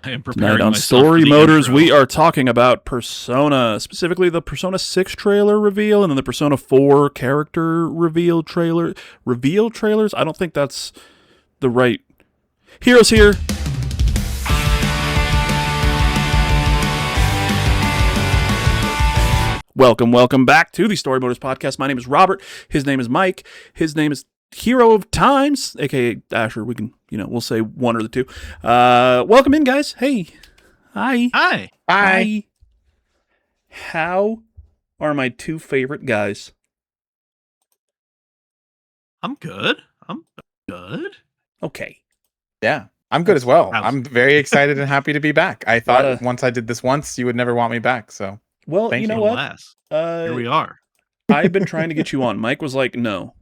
I am preparing Tonight on myself for the Storymoders, intro. we are talking about Persona, specifically the Persona 6 trailer reveal and then the Persona 4 character reveal trailer. Reveal trailers? I don't think that's the right... Heroes here! Welcome back to the Storymoders Podcast. My name is Robert. His name is Mike. His name is Hero of Times, aka Asher. We can, we'll say one or the two. Welcome in, guys. Hey. Hi. Hi. Hi. How are my two favorite guys? I'm good. Okay. Yeah, I'm good as well. How's- I'm very excited and happy to be back. I thought Lotta- once I did this once, you would never want me back. So Well, Thank you know you. what? Alas, Here here we are. I've been trying to get you on. Mike was like, no.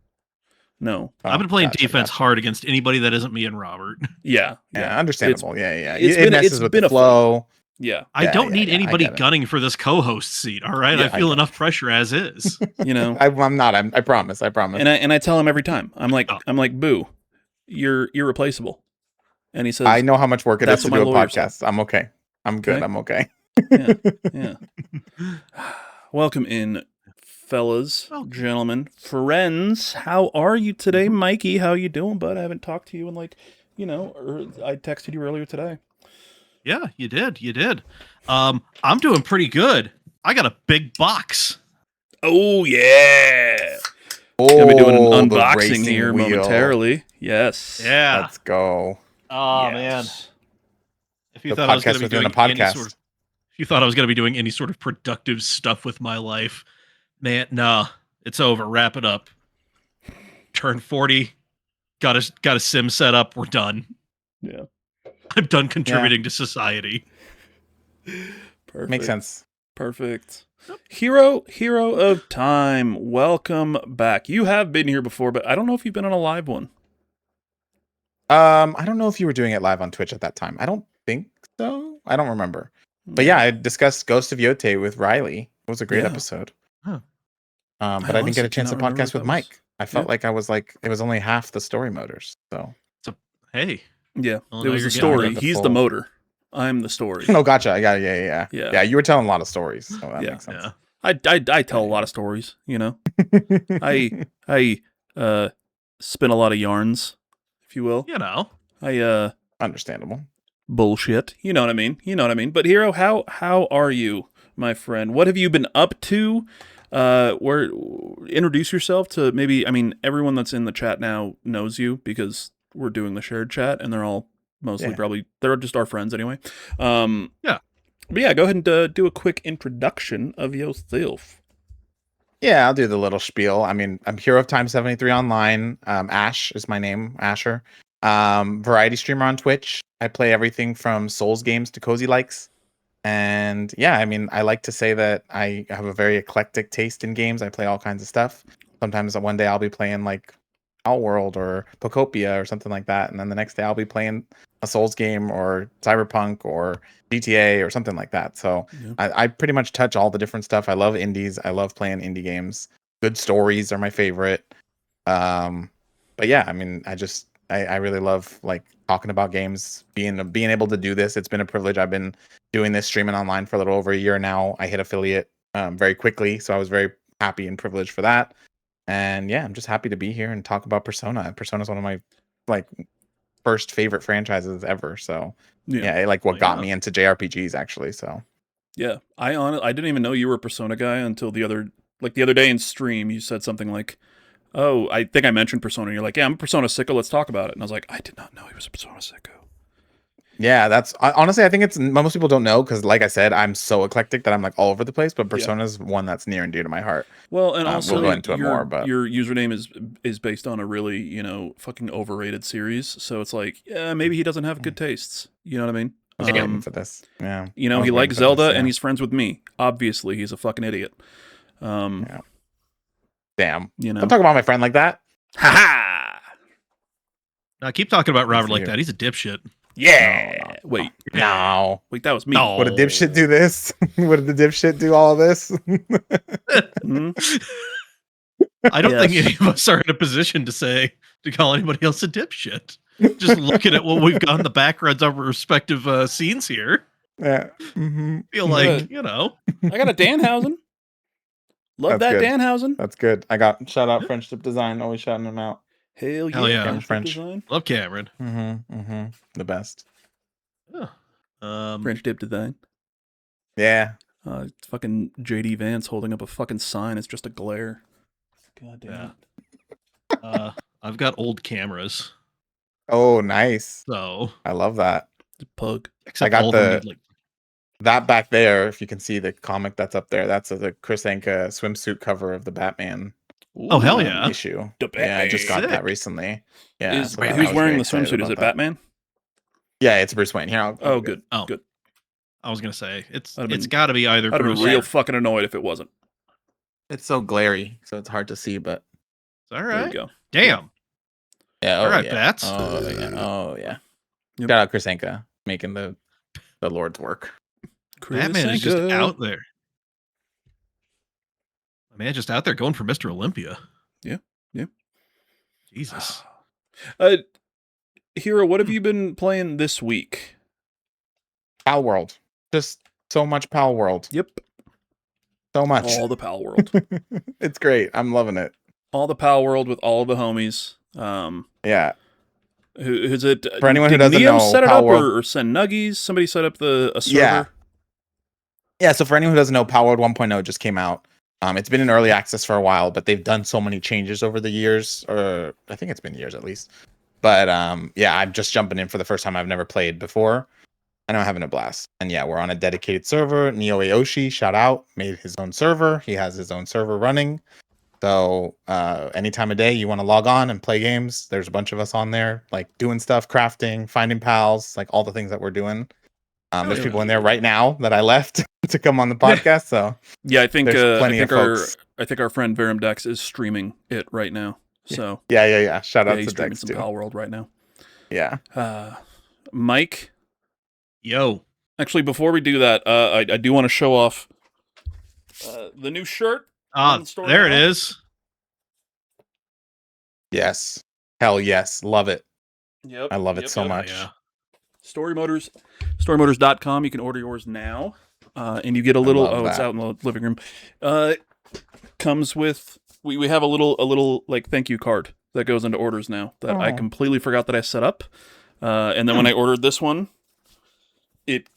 I've been playing gotcha, defense gotcha. hard against anybody that isn't me and Robert. Yeah. Yeah, understandable. Yeah. it's It been- messes it's with been the a flow. Yeah. I don't need I anybody get it. gunning for this co-host seat. All right, Yeah, I feel enough pressure as is. I'm not. I promise. I promise. And I tell him every time. I'm like, Oh. Boo, you're irreplaceable. And he says, I know how much work it That's is to what do my a lawyer said. podcast. I'm okay. I'm good. Okay. I'm okay. Yeah. Welcome in, fellas, Oh. gentlemen, friends. How are you today, Mikey? How you doing, bud? I haven't talked to you in I texted you earlier today. Yeah, you did. I'm doing pretty good. I got a big box. Oh yeah. Oh, Gonna be doing an the unboxing racing here wheel. momentarily. Yes. Yeah. Let's go. Oh Yes. man. If you The thought I was going podcast to be within doing a any podcast. sort of, if you thought I was going to be doing any sort of productive stuff with my life, man, nah, it's over. Wrap it up. Turn 40. Got a sim set up. We're done. Yeah. I'm done contributing to society. Perfect. Makes sense. Perfect. Hero of Time, welcome back. You have been here before, but I don't know if you've been on a live one. I don't know if you were doing it live on Twitch at that time. I don't think so. I don't remember. But yeah, I discussed Ghost of Yote with Riley. It was a great Yeah. episode. Huh. But I didn't honestly get a chance to cannot remember podcast what with that Mike. I felt Yeah. like I was like it was only half the Storymoders. So Hey. Yeah, Well, it now was you're the getting story. rid of the He's the full- motor. I'm the story. no, gotcha. Yeah. Yeah. You were telling a lot of stories, so that Yeah. makes sense. Yeah. I tell a lot of stories, I spin a lot of yarns, if you will. You know. I Understandable. bullshit. You know what I mean? But Hero, how are you, my friend? What have you been up to? Introduce yourself to everyone that's in the chat now knows you because we're doing the shared chat and they're all mostly Yeah. they're just our friends anyway. Yeah. But yeah, go ahead and do a quick introduction of yourself. Yeah, I'll do the little spiel. I mean, I'm Hero of Time 73 online. Ash is my name, Asher. Variety streamer on Twitch. I play everything from Souls games to cozy likes. And yeah, I mean, I like to say that I have a very eclectic taste in games. I play all kinds of stuff. Sometimes one day I'll be playing like Outworld or Pocopia or something like that. And then the next day I'll be playing a Souls game or Cyberpunk or GTA or something like that. So Yeah. I pretty much touch all the different stuff. I love indies. I love playing indie games. Good stories are my favorite. But yeah, I mean, I really love like talking about games, being able to do this. It's been a privilege. I've been doing this streaming online for a little over a year now. I hit affiliate very quickly, so I was very happy and privileged for that. And yeah, I'm just happy to be here and talk about Persona. Persona is one of my like first favorite franchises ever. So yeah, like what got me into JRPGs actually. So Yeah, I didn't even know you were a Persona guy until the other day in stream. You said something like, "Oh, I think I mentioned Persona." And you're like, "Yeah, I'm a Persona sicko. Let's talk about it." And I was like, "I did not know he was a Persona sicko." yeah, honestly, I think it's most people don't know because, like I said, I'm so eclectic that I'm like all over the place. But Persona is one that's near and dear to my heart. Well, and also we'll go into it more, but your username is based on a really fucking overrated series. So it's like, yeah, maybe he doesn't have good tastes. You know what I mean? I was waiting for this. Yeah, He I was likes waiting for Zelda this, yeah. and he's friends with me. Obviously, he's a fucking idiot. Yeah. Damn. You know. Don't talk about my friend like that. Ha ha. Now, keep talking about Robert for like you. that. He's a dipshit. Yeah. No. Wait, No. that was me. No. Would a dipshit do this? Would the dipshit do all of this? Mhm. I don't think Yes. any of us are in a position to call anybody else a dipshit. Just looking at what we've got in the backgrounds of our respective scenes here. Yeah. Mm-hmm. Feel like, you know. I got a Danhausen. Love That's that good. Danhausen. That's good. I got shout out Friendship Design. Always shouting them out. Hell yeah. Hell yeah. Cameron French. Design. Love Cameron. Mm-hmm. Mm-hmm. The best. Yeah. French dip design. Yeah. It's fucking JD Vance holding up a fucking sign. It's just a glare. God damn it. I've got old cameras. Oh, nice. So I love that. It's a pug. except I got all of them the- need, like, That back there, if you can see the comic that's up there, that's the Chris Anka swimsuit cover of the Batman Oh, hell yeah. issue. The Yeah, I just got Sick. that recently. Yeah. Is, so I who's was wearing very the excited swimsuit? Is about it that. Batman? Yeah, it's Bruce Wayne. Here, Oh, good. Oh. Good. I was gonna say it's I'd have been- got to be either I'd have Bruce been real or- fucking annoyed if it wasn't. It's so glary, so it's hard to see, but All There right. you go. Damn. yeah. All right, yeah. Bats. Oh yeah. Oh yeah. Yep. Shout out Chris Anka making the Lord's work. Batman is just Anka. out there. My man just out there going for Mr. Olympia. Yeah, yeah. Jesus. Hero, what have you been playing this week? Pal World, just so much Pal World, Yep. so much. All the Pal World. It's great. I'm loving it. All the Pal World with all the homies. Yeah. Who's it? For anyone who did doesn't Neo know, set it Pal up World- or send Nuggies? Somebody set up a server? Yeah. Yeah. So for anyone who doesn't know, Pal World 1.0 just came out. It's been in early access for a while, but they've done so many changes over the years, or I think it's been years at least. But yeah, I'm just jumping in for the first time. I've never played before, and I'm having a blast. And yeah, we're on a dedicated server. Neo Aoshi, shout out, made his own server. He has his own server running. So any time of day you want to log on and play games, there's a bunch of us on there, like doing stuff, crafting, finding pals, like all the things that we're doing. There's yeah. people in there right now that I left to come on the podcast. So Yeah, I think There's plenty of our folks. I think our friend Verum Dex is streaming it right now. So yeah. Shout yeah, out he's to streaming Dex some too. Pal World right now. Yeah. Mike, Yo. actually, before we do that, I do want to show off the new shirt. on Story There it Mode. is. Yes. Hell yes. Love it. Yep, I love it so Oh, much. yeah. Storymotors.com. You can order yours now, and you get a little. love Oh, it's that. out in the living room. Comes with we have a little like thank you card that goes into orders now that I Oh. completely forgot that I set up. And then when I ordered this one, it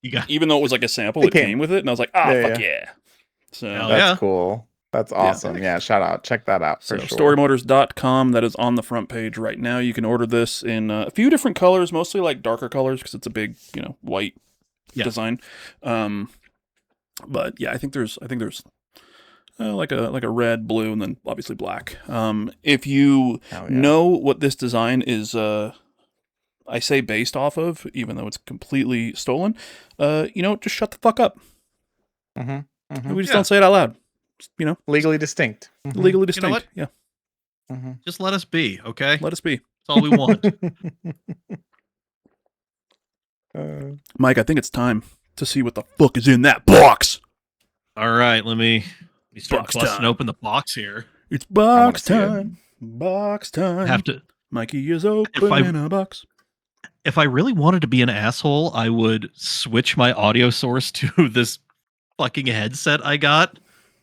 You got even though it was like a sample, It it came. came with it, and I was like, ah, Yeah, fuck yeah. So, Hell That's yeah. cool. That's awesome. Yeah. Shout out. Check that out for so sure. storymotors.com, that is on the front page right now. You can order this in a few different colors, mostly like darker colors because it's a big, white Yeah. design. But yeah, I think there's like a red, blue, and then obviously black. If you Hell yeah. know what this design is, I say based off of, even though it's completely stolen, just shut the fuck up. Mhm, mhm. We just Yeah. don't say it out loud. Legally distinct. Mhm, Legally distinct. what? Yeah, mhm. Just let us be, okay? let us be. That's all we want. Mike, I think it's time to see what the fuck is in that box. All right, let me start Box busting time. open the box here. It's box see it. time. Box time. Have to. Mikey is opening a box. If I really wanted to be an asshole, I would switch my audio source to this fucking headset I got,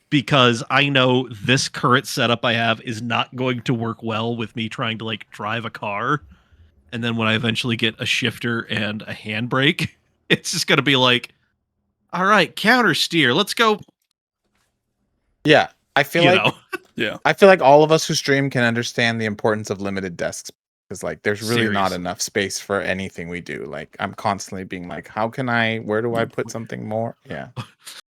because I know this current setup I have is not going to work well with me trying to like drive a car. And then when I eventually get a shifter and a handbrake, it's just going to be like, all right, counter steer, let's go. Yeah. I feel You like know, Yeah. I feel like all of us who stream can understand the importance of limited desks, because like there's really not Seriously. enough space for anything we do. Like I'm constantly being like, where do I put something more? Yeah.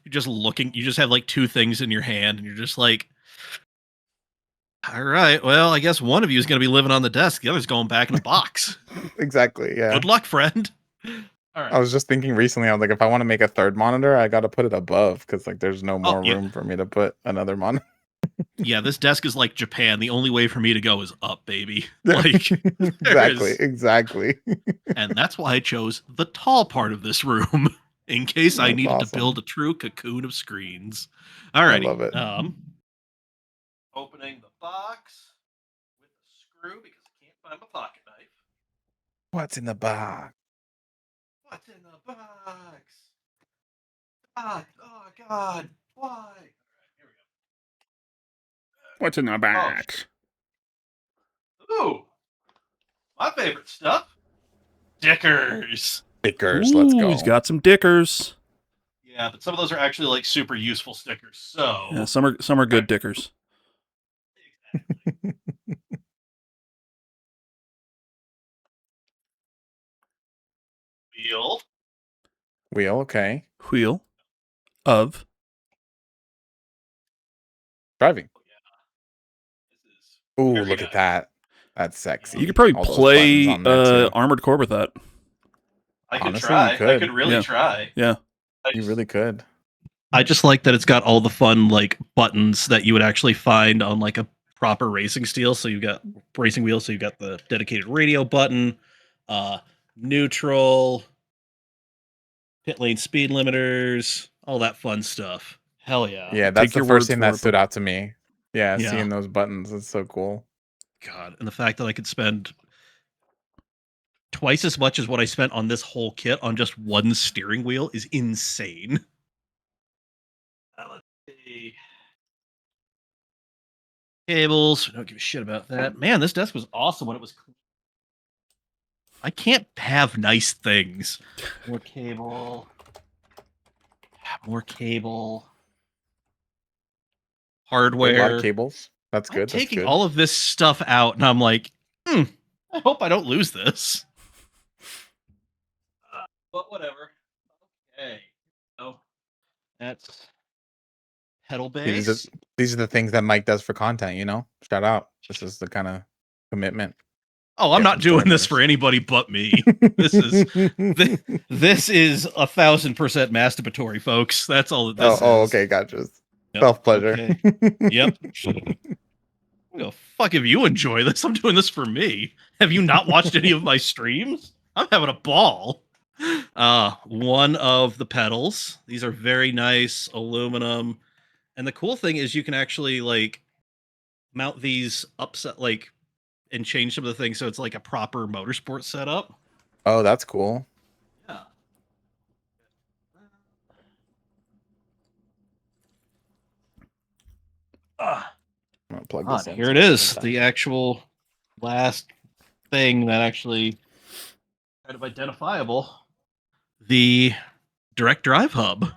you're just looking, you just have like two things in your hand and you're just like, all right, well, I guess one of you is going to be living on the desk. The other's going back in a box. Exactly. Yeah. Good luck, friend. All right. I was just thinking recently, I was like, if I want to make a third monitor, I got to put it above, because like there's no more yeah. room for me to put another monitor. Yeah, this desk is like Japan. The only way for me to go is up, baby. Like, exactly. is- Exactly. and that's why I chose the tall part of this room in case I That's needed to awesome. build a true cocoon of screens. All right, love it. Opening the box with a screw because I can't find my pocket knife. What's in the box? What's in the box? Oh God! Why? What's in the box? Ooh, my favorite stuff. Stickers. Stickers. Let's go. He's got some dickers. Yeah, but some of those are actually like super useful stickers. So Yeah, some are good dickers. Wheel. Okay. Wheel of Driving. This is Ooh, very look nice. at that. That's sexy. You could probably All those play buttons on there, too. Armored Core with that. I could Honestly, try. you I could. could really Yeah. try. Yeah. You really could. I just like that it's got all the fun like buttons that you would actually find on like a proper racing steel. So you've got racing wheels, so you've got the dedicated radio button, neutral, pit lane speed limiters, all that fun stuff. Hell yeah. Yeah, that's Take the your first word thing for that it, stood but- out to me. Yeah, Yeah. seeing those buttons. It's so cool. God. And the fact that I could spend twice as much as what I spent on this whole kit on just one steering wheel is insane. Let's see. Cables. I don't give a shit about that. Man, this desk was awesome when it was clean. I can't have nice things. More cable. More cable. A lot Hardware. of cables. That's I'm good. That's taking good. all of this stuff out, and I'm like, I hope I don't lose this. But whatever. Okay. So that's pedal base. These are the things that Mike does for content, you know? Shout out. This is the kind of commitment. Oh, I'm Yeah, not from doing this Storymoders. for anybody but me. This is this is 1,000% masturbatory, folks. That's all that this is. Okay, gotcha. Yep, Self-pleasure. okay. Yep. Well, fuck if you enjoy this. I'm doing this for me. Have you not watched any of my streams? I'm having a ball. One of the pedals. These are very nice aluminum. And the cool thing is you can actually like mount these upset like and change some of the things so it's like a proper motorsport setup. Oh, that's cool. Yeah. I'm gonna plug this in. Here it is. The actual last thing that actually kind of identifiable. The direct drive hub.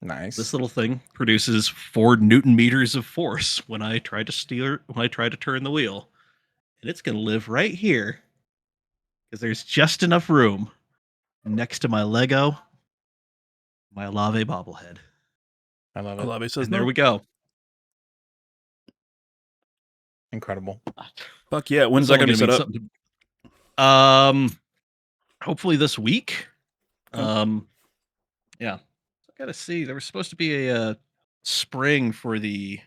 Nice. This little thing produces 4 Newton meters of force when I try to turn the wheel. And it's going to live right here because there's just enough room next to my Lego, my Alave bobblehead. I love it. Alabe says And no. there we go. Incredible. Fuck yeah. When's that going to be set up? Hopefully this week. Oh. Yeah. I gotta see. There was supposed to be a spring for the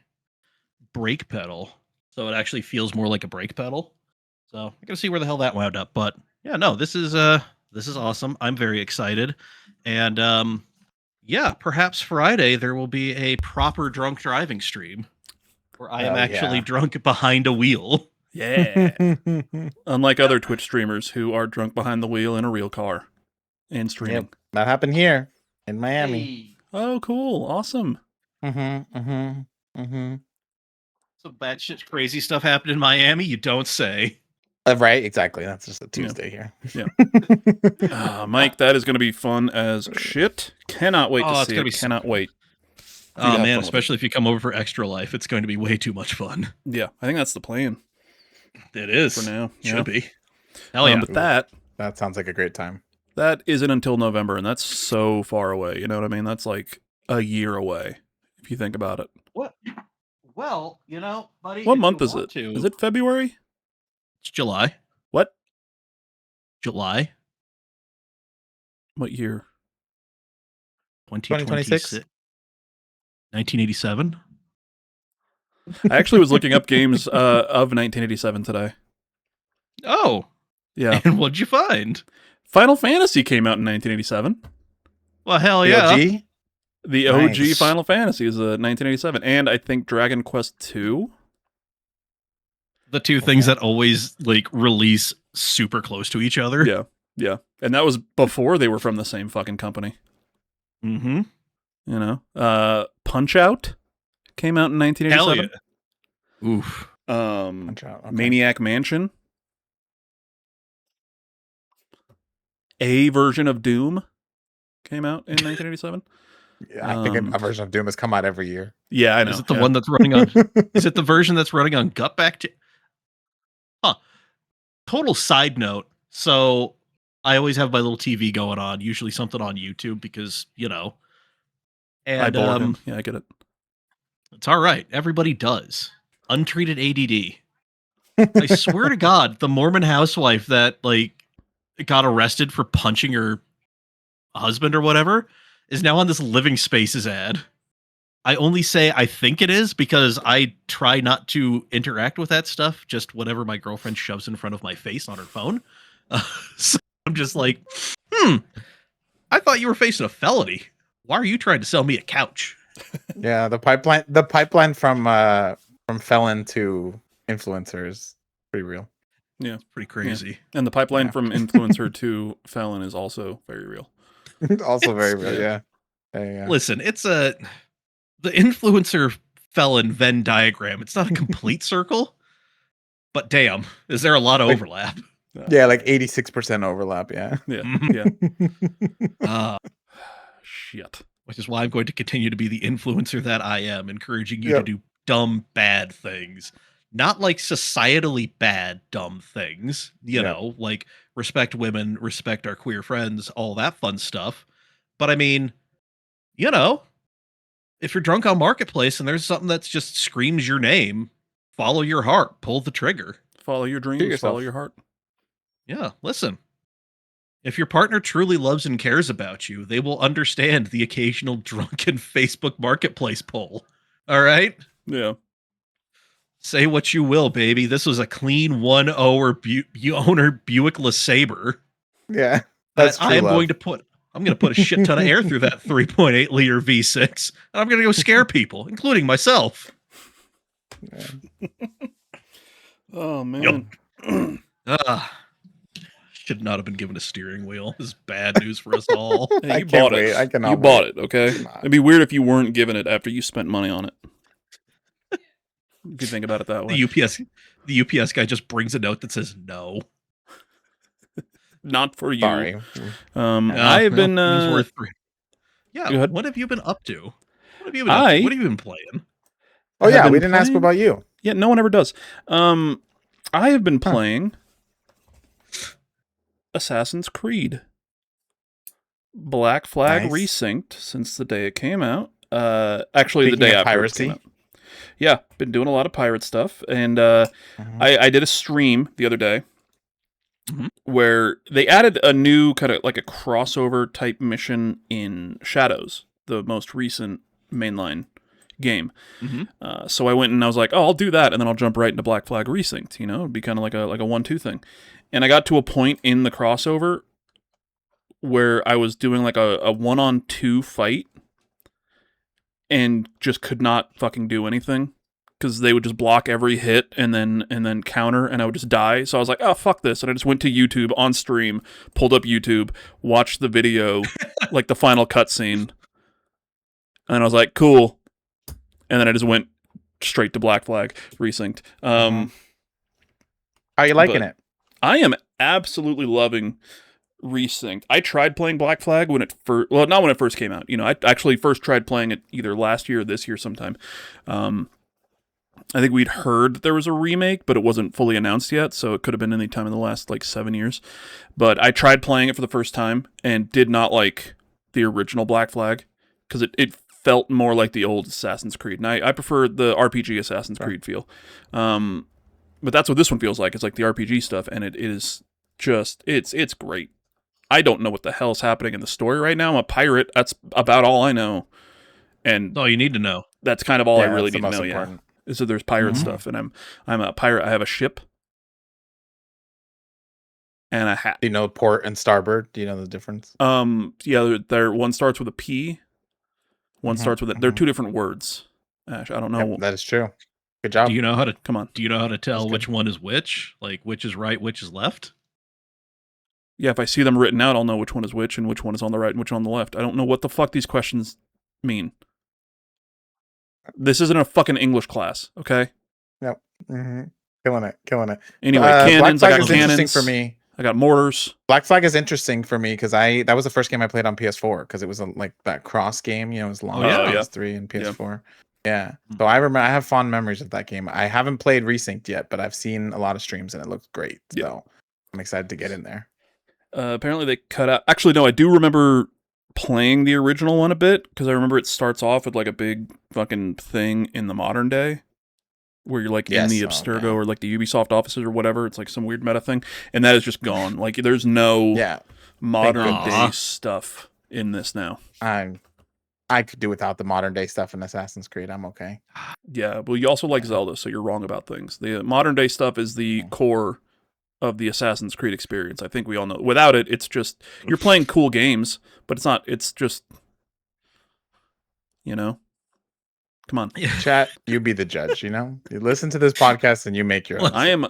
brake pedal, so it actually feels more like a brake pedal. So I gotta see where the hell that wound up. But yeah, no, this is awesome. I'm very excited, and yeah, perhaps Friday there will be a proper drunk driving stream where I am Hell actually yeah. drunk behind a wheel. Yeah. Unlike other Twitch streamers who are drunk behind the wheel in a real car and streaming. Yep. That happened here in Miami. Hey, Oh, cool. Awesome. Mm-hmm. some bad shit, crazy stuff happened in Miami. You don't say. Right, exactly. That's just a Tuesday here. Mike, that is going to be fun as shit. Cannot wait Oh, to it's see gonna it. be so Cannot fun. wait. Oh have fun man, with it. especially if you come over for Extra Life, it's going to be way too much fun. Yeah, I think that's the plan It is for now. Should Yeah. be. Hell yeah. But that That sounds like a great time. isn't until November, and that's so far away. You know what I mean? That's like a year away, if you think about it. What? Well, buddy. What month is it? Is it February? It's July. What? July What year? 2026? 1987. I actually was looking up games of 1987 today. Oh, Yeah. and what'd you find? Final Fantasy came out in 1987. Well, hell The yeah. OG? The OG Nice. Final Fantasy is 1987. And I think Dragon Quest 2. The two things that always like release super close to each other. Yeah, yeah. And that was before they were from the same fucking company. Mm-hmm. You know? Punch-Out came out in 1987. Hell yeah. Oof. Punch-Out, okay. Maniac Mansion. A version of Doom came out in 1987. Yeah, I think a version of Doom has come out every year. Yeah, I know. Is it the one that's running on? Is it the version that's running on Gutback? Huh. Total side note. So I always have my little TV going on, usually something on YouTube because, you know. And I bored him. Yeah, I get it. It's all right. Everybody does. Untreated ADD. I swear to God, the Mormon housewife that like got arrested for punching her husband or whatever is now on this Living Spaces ad. I only say I think it is because I try not to interact with that stuff, just whatever my girlfriend shoves in front of my face on her phone. So I'm just like, I thought you were facing a felony. Why are you trying to sell me a couch? Yeah, the pipeline from felon to influencers, pretty real. Yeah, it's pretty crazy. Yeah. And the pipeline from influencer to felon is also very real. Also very real, yeah. Listen, it's the influencer felon Venn diagram. It's not a complete circle, but damn, is there a lot of overlap? Yeah, like 86% overlap, yeah. Yeah. Shit. Which is why I'm going to continue to be the influencer that I am, encouraging you to do dumb, bad things. Not like societally bad, dumb things, you know, like respect women, respect our queer friends, all that fun stuff. But I mean, you know, if you're drunk on Marketplace and there's something that's just screams your name, follow your heart, pull the trigger. Follow your dreams, follow your heart. Yeah, listen. If your partner truly loves and cares about you, they will understand the occasional drunken Facebook Marketplace poll. All right? Yeah. Say what you will, baby. This was a clean 1.0 owner Buick LeSabre. Yeah, that's true. I'm going to put a shit ton of air through that 3.8 liter V6, and I'm going to go scare people, including myself. Yeah. Oh man. Yep. Should not have been given a steering wheel. This is bad news for us all. Hey, you bought it. I cannot. You bought it, okay? It'd be weird if you weren't given it after you spent money on it. If you think about it that way. The UPS guy just brings a note that says no. Not for you. Sorry. I have been. Worth three. Yeah. What have you been up to? What have you been playing? Oh yeah, we didn't ask about you. Yeah, no one ever does. I have been playing Assassin's Creed. Black Flag Resynced since the day it came out. Actually, Speaking the day of after piracy. it came out. Yeah, been doing a lot of pirate stuff, and I did a stream the other day where they added a new kind of like a crossover type mission in Shadows, the most recent mainline game. So I went and I was like, oh, I'll do that, and then I'll jump right into Black Flag Resynced. You know, it'd be kind of like a 1-2 thing. And I got to a point in the crossover where I was doing like a 1-on-2 fight and just could not fucking do anything because they would just block every hit and then counter, and I would just die. So I was like, oh, fuck this. And I just went to YouTube on stream, pulled up YouTube, watched the video, like the final cutscene. And I was like, cool. And then I just went straight to Black Flag Resynced. How are you liking it? I am absolutely loving Resynced. I tried playing Black Flag when it first... Well, not when it first came out. You know, I actually first tried playing it either last year or this year sometime. I think we'd heard that there was a remake, but it wasn't fully announced yet, so it could have been any time in the last, 7 years. But I tried playing it for the first time and did not like the original Black Flag, because it felt more like the old Assassin's Creed. And I prefer the RPG Assassin's Creed feel. But that's what this one feels like. It's like the RPG stuff, and it is just... It's great. I don't know what the hell is happening in the story right now. I'm a pirate. That's about all I know. And all you need to know. That's kind of all I really need to know, yeah. Is that there's pirate stuff, and I'm a pirate. I have a ship and a hat. Do you know port and starboard? Do you know the difference? Yeah, they're one starts with a P, one starts with a... They're two different words. Ash, I don't know. Yep, that is true. Good job. Do you know how to come on? Do you know how to tell which one is which? Like which is right, which is left? Yeah, if I see them written out, I'll know which one is which and which one is on the right and which on the left. I don't know what the fuck these questions mean. This isn't a fucking English class, okay? Yep. Mm-hmm. Killing it. Anyway, cannons. Black I Flag got is cannons. interesting for me. I got mortars. Black Flag is interesting for me because that was the first game I played on PS4 because it was like that cross game. You know, it was long PS3 and PS4. Yeah. So I remember I have fond memories of that game. I haven't played Resynced yet, but I've seen a lot of streams and it looks great. So I'm excited to get in there. Apparently they cut out. Actually, no, I do remember playing the original one a bit because I remember it starts off with like a big fucking thing in the modern day where you're like in the Abstergo or like the Ubisoft offices or whatever. It's like some weird meta thing, and that is just gone. Like there's no modern day stuff in this now. I could do without the modern day stuff in Assassin's Creed. I'm okay. Yeah, well, you also like Zelda, so you're wrong about things. The modern day stuff is the core of the Assassin's Creed experience. I think we all know. Without it, it's just you're playing cool games, but it's not. It's just, you know, come on, chat. You be the judge. You know, you listen to this podcast and you make your own. I am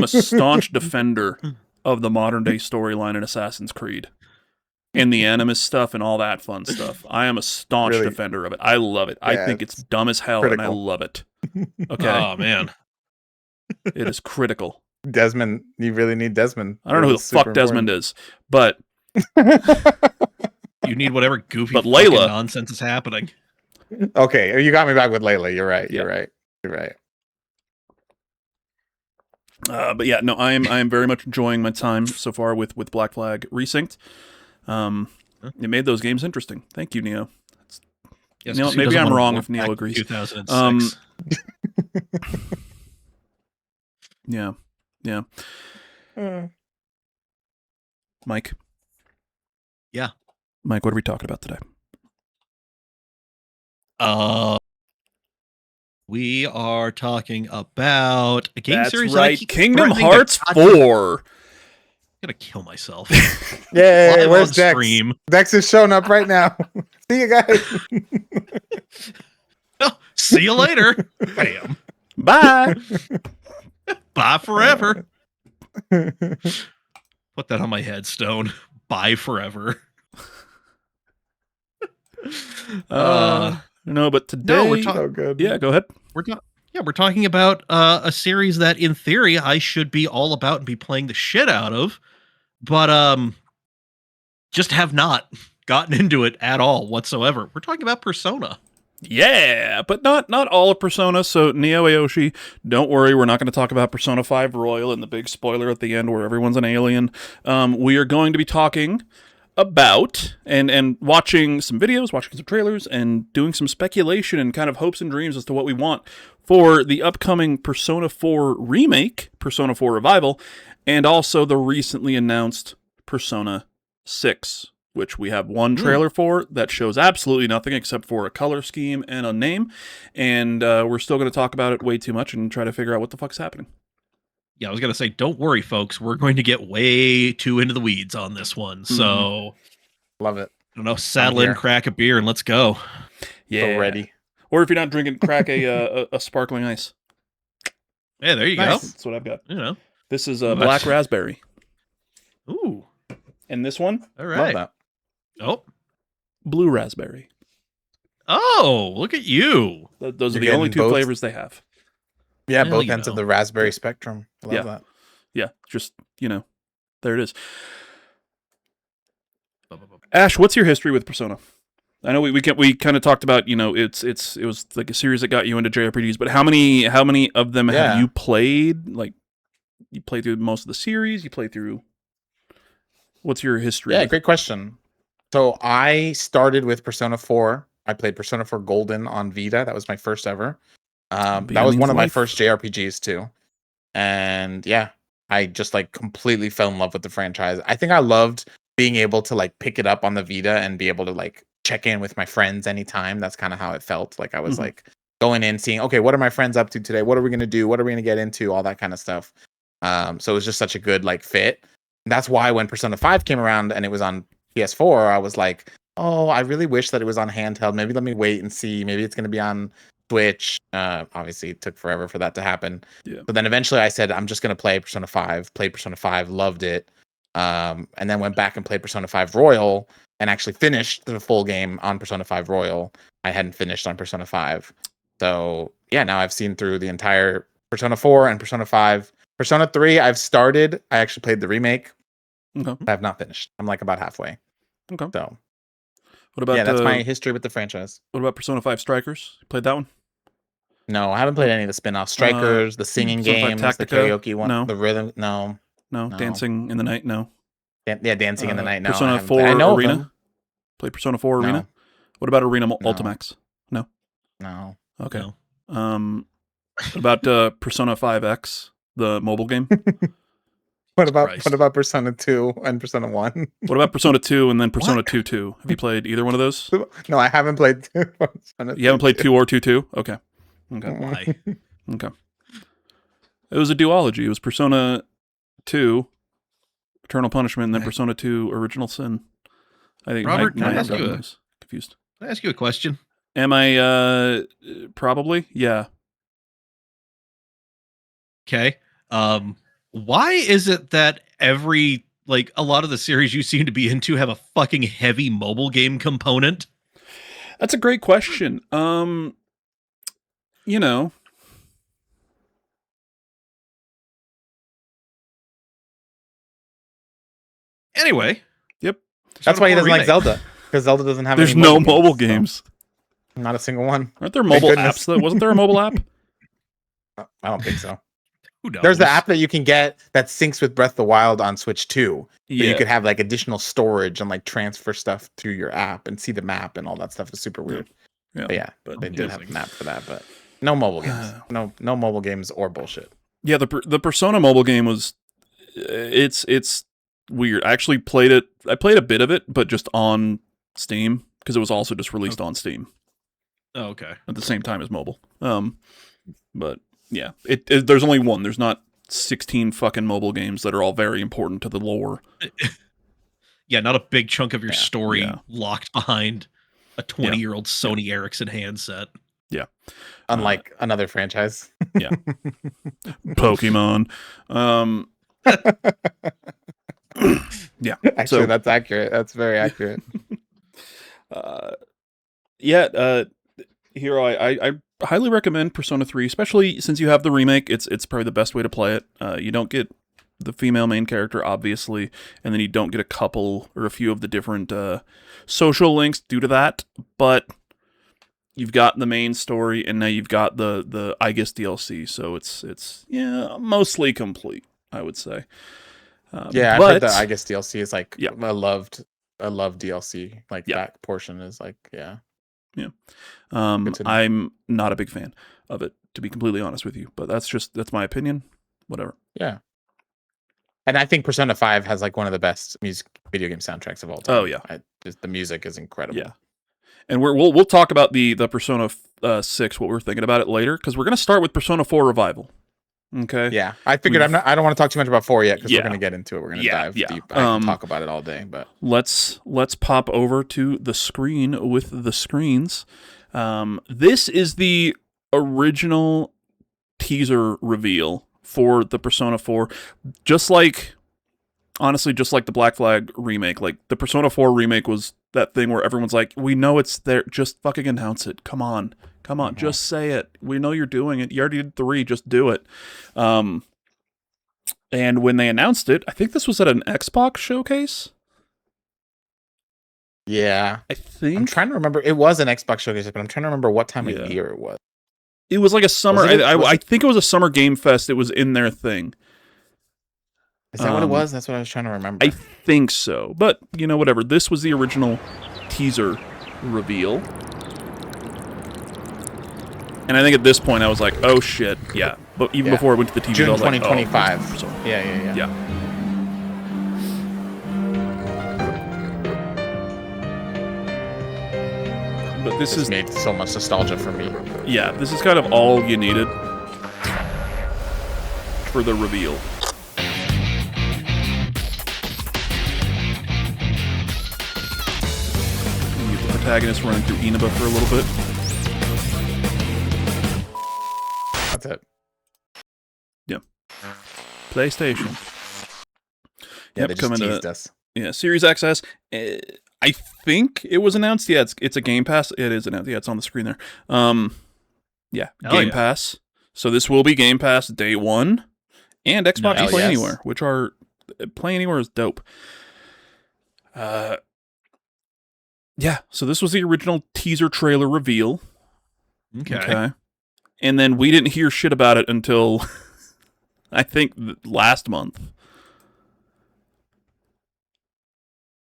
a staunch defender of the modern day storyline in Assassin's Creed. And the Animus stuff and all that fun stuff. I am a staunch defender of it. I love it. I think it's dumb as hell, and I love it. Okay. Oh, man. It is critical. Desmond, you really need Desmond. I don't know who the fuck Desmond is, but... You need whatever goofy Layla nonsense is happening. Okay, you got me back with Layla. You're right. You're right. But yeah, no, I am very much enjoying my time so far with Black Flag Resynced. It made those games interesting. Thank you, Neo. Yes, Neo, maybe I'm wrong if Neo agrees. 2006. Yeah. Mike. Yeah. Mike, what are we talking about today? We are talking about a game series. Right, Kingdom Hearts 4. I'm gonna kill myself. Yay, where's Dex? Stream. Dex is showing up right now. See you guys. Well, see you later. Bam. Bye. Bye forever. Put that on my headstone. Bye forever. No, but today we're so good. Yeah, go ahead. We're talking about a series that in theory I should be all about and be playing the shit out of, but just have not gotten into it at all whatsoever. We're talking about Persona. Yeah, but not all of Persona. So Neo Aoshi, don't worry, we're not going to talk about Persona 5 Royal and the big spoiler at the end where everyone's an alien. We are going to be talking about and watching some videos, watching some trailers, and doing some speculation and kind of hopes and dreams as to what we want for the upcoming Persona 4 remake, Persona 4 Revival, and also the recently announced Persona 6, which we have one trailer for that shows absolutely nothing except for a color scheme and a name, and we're still going to talk about it way too much and try to figure out what the fuck's happening. Yeah, I was going to say, don't worry, folks. We're going to get way too into the weeds on this one. So, love it. I don't know, saddle in, crack a beer, and let's go. Yeah. So ready. Or if you're not drinking, crack a sparkling ice. Yeah, there you go. That's what I've got. You know, this is a black raspberry. Ooh. And this one? All right. Love that. Oh. Blue raspberry. Oh, look at you. Those are the only two flavors they have. Yeah, both ends of the raspberry spectrum. I love that. Yeah, just, there it is. Ash, what's your history with Persona? I know we kind of talked about, it was like a series that got you into JRPGs, but how many of them have you played? Like, you played through most of the series? You played through... What's your history? Yeah, great question. So I started with Persona 4. I played Persona 4 Golden on Vita. That was my first ever. That was one of my first JRPGs too. And yeah, I just like completely fell in love with the franchise. I think I loved being able to like pick it up on the Vita and be able to like check in with my friends anytime. That's kind of how it felt. Like I was like going in, seeing, okay, what are my friends up to today? What are we going to do? What are we going to get into? All that kind of stuff. So it was just such a good like fit. And that's why when Persona 5 came around and it was on PS4, I was like, oh, I really wish that it was on handheld. Maybe let me wait and see. Maybe it's going to be on Switch. Obviously it took forever for that to happen. Yeah. But then eventually I said, I'm just going to play Persona 5, played Persona 5, loved it. and then went back and played Persona 5 Royal and actually finished the full game on Persona 5 Royal. I hadn't finished on Persona 5. So, yeah, now I've seen through the entire Persona 4 and Persona 5. Persona 3, I've started. I actually played the remake. Okay. I have not finished. I'm like about halfway. Okay. So, What about that's my history with the franchise. What about Persona 5 Strikers? You played that one? No, I haven't played any of the spin-off Strikers, the singing Persona 5 games, the Tactica? karaoke one, No. the rhythm. No. No. Dancing in the Night? No. Dancing in the Night. No. Persona I 4 I know Arena? Play Persona 4 Arena? No. What about Arena No. Ultimax? No. No. Okay. No. What about Persona 5X, the mobile game? What Christ. about Persona 2 and Persona 1? What about Persona 2 and then Persona What? 2? Have you played either one of those? No, I haven't played 2. Persona You haven't played 2 or 2? Okay. Why? Okay. It was a duology. It was Persona 2, Eternal Punishment, and then Okay. Persona 2, Original Sin. I think Robert, Mike can I might ask have you gotten a- those confused. Can I ask you a question? Am I probably? Yeah. Okay. Why is it that a lot of the series you seem to be into have a fucking heavy mobile game component? That's a great question. You know, Anyway. Yep. That's why he doesn't like Remake. Zelda, because Zelda doesn't have there's any no mobile so- games. Not a single one. Aren't there Thank mobile goodness. apps? Wasn't there a mobile app? I don't think so. Who knows? There's the app that you can get that syncs with Breath of the Wild on Switch 2. Yeah. You could have like additional storage and like transfer stuff through your app and see the map and all that stuff is super weird. Yeah. But yeah, But they did yeah. have a map for that, but no mobile games. No mobile games or bullshit. Yeah, the Persona mobile game was it's weird. I actually played it. I played a bit of it, but just on Steam because it was also just released on Steam Oh, okay. at the same time as mobile. But yeah, it there's only one. There's not 16 fucking mobile games that are all very important to the lore. Yeah, not a big chunk of your story Yeah. locked behind a 20-year-old Sony Ericsson handset. Unlike another franchise. Pokemon. Yeah. Actually, So- that's accurate. That's very accurate. Hero, I highly recommend Persona 3, especially since you have the remake. It's probably the best way to play it. You don't get the female main character, obviously, and then you don't get a couple or a few of the different social links due to that, but you've got the main story, and now you've got the I guess DLC, so it's mostly complete, I would say. Yeah, I've but, heard that I guess DLC is like Yeah. a loved DLC. Like Yeah. that portion is like, yeah. Good to know. I'm not a big fan of it, to be completely honest with you, but that's my opinion. Whatever. Yeah. And I think Persona 5 has like one of the best video game soundtracks of all time. Oh, yeah. The music is incredible. Yeah. And we'll talk about the Persona 6, what we're thinking about it later, because we're gonna start with Persona 4 Revival. Okay. Yeah. I figured I don't want to talk too much about 4 yet because Yeah. we're gonna get into it. We're gonna Yeah, dive yeah. deep. I can talk about it all day, but Let's pop over to the screen with the screens. This is the original teaser reveal for the Persona 4. Honestly, just like the Black Flag remake. Like, the Persona 4 remake was that thing where everyone's like, we know it's there, just fucking announce it. Come on, just say it. We know you're doing it. You already did 3, just do it. And when they announced it, I think this was at an Xbox showcase. yeah. I think I'm trying to remember. It was an Xbox showcase, but I'm trying to remember what time Yeah. of year it was. it was like a summer. Was it- I think it was a summer game fest. It was in their thing. Is that what it Um, was? That's what I was trying to remember. I think so. But, whatever. This was the original teaser reveal. And I think at this point I was like, oh shit, yeah. But even Yeah. before I went to the TV, June I was like, oh, 2025. Persona. Yeah. Yeah. But this This is, made so much nostalgia for me. yeah, this is kind of all you needed for the reveal. You get the protagonist running through Inaba for a little bit. That's it. PlayStation. Yeah, they just coming teased to us. Series XS. I think it was announced. Yeah, it's a Game Pass. It is announced. Yeah, it's on the screen there. Hell Game Pass. So this will be Game Pass day one, and Xbox Nice. Play Yes. Anywhere, which are Play Anywhere is dope. So this was the original teaser trailer reveal. Okay. And then we didn't hear shit about it until I think last month.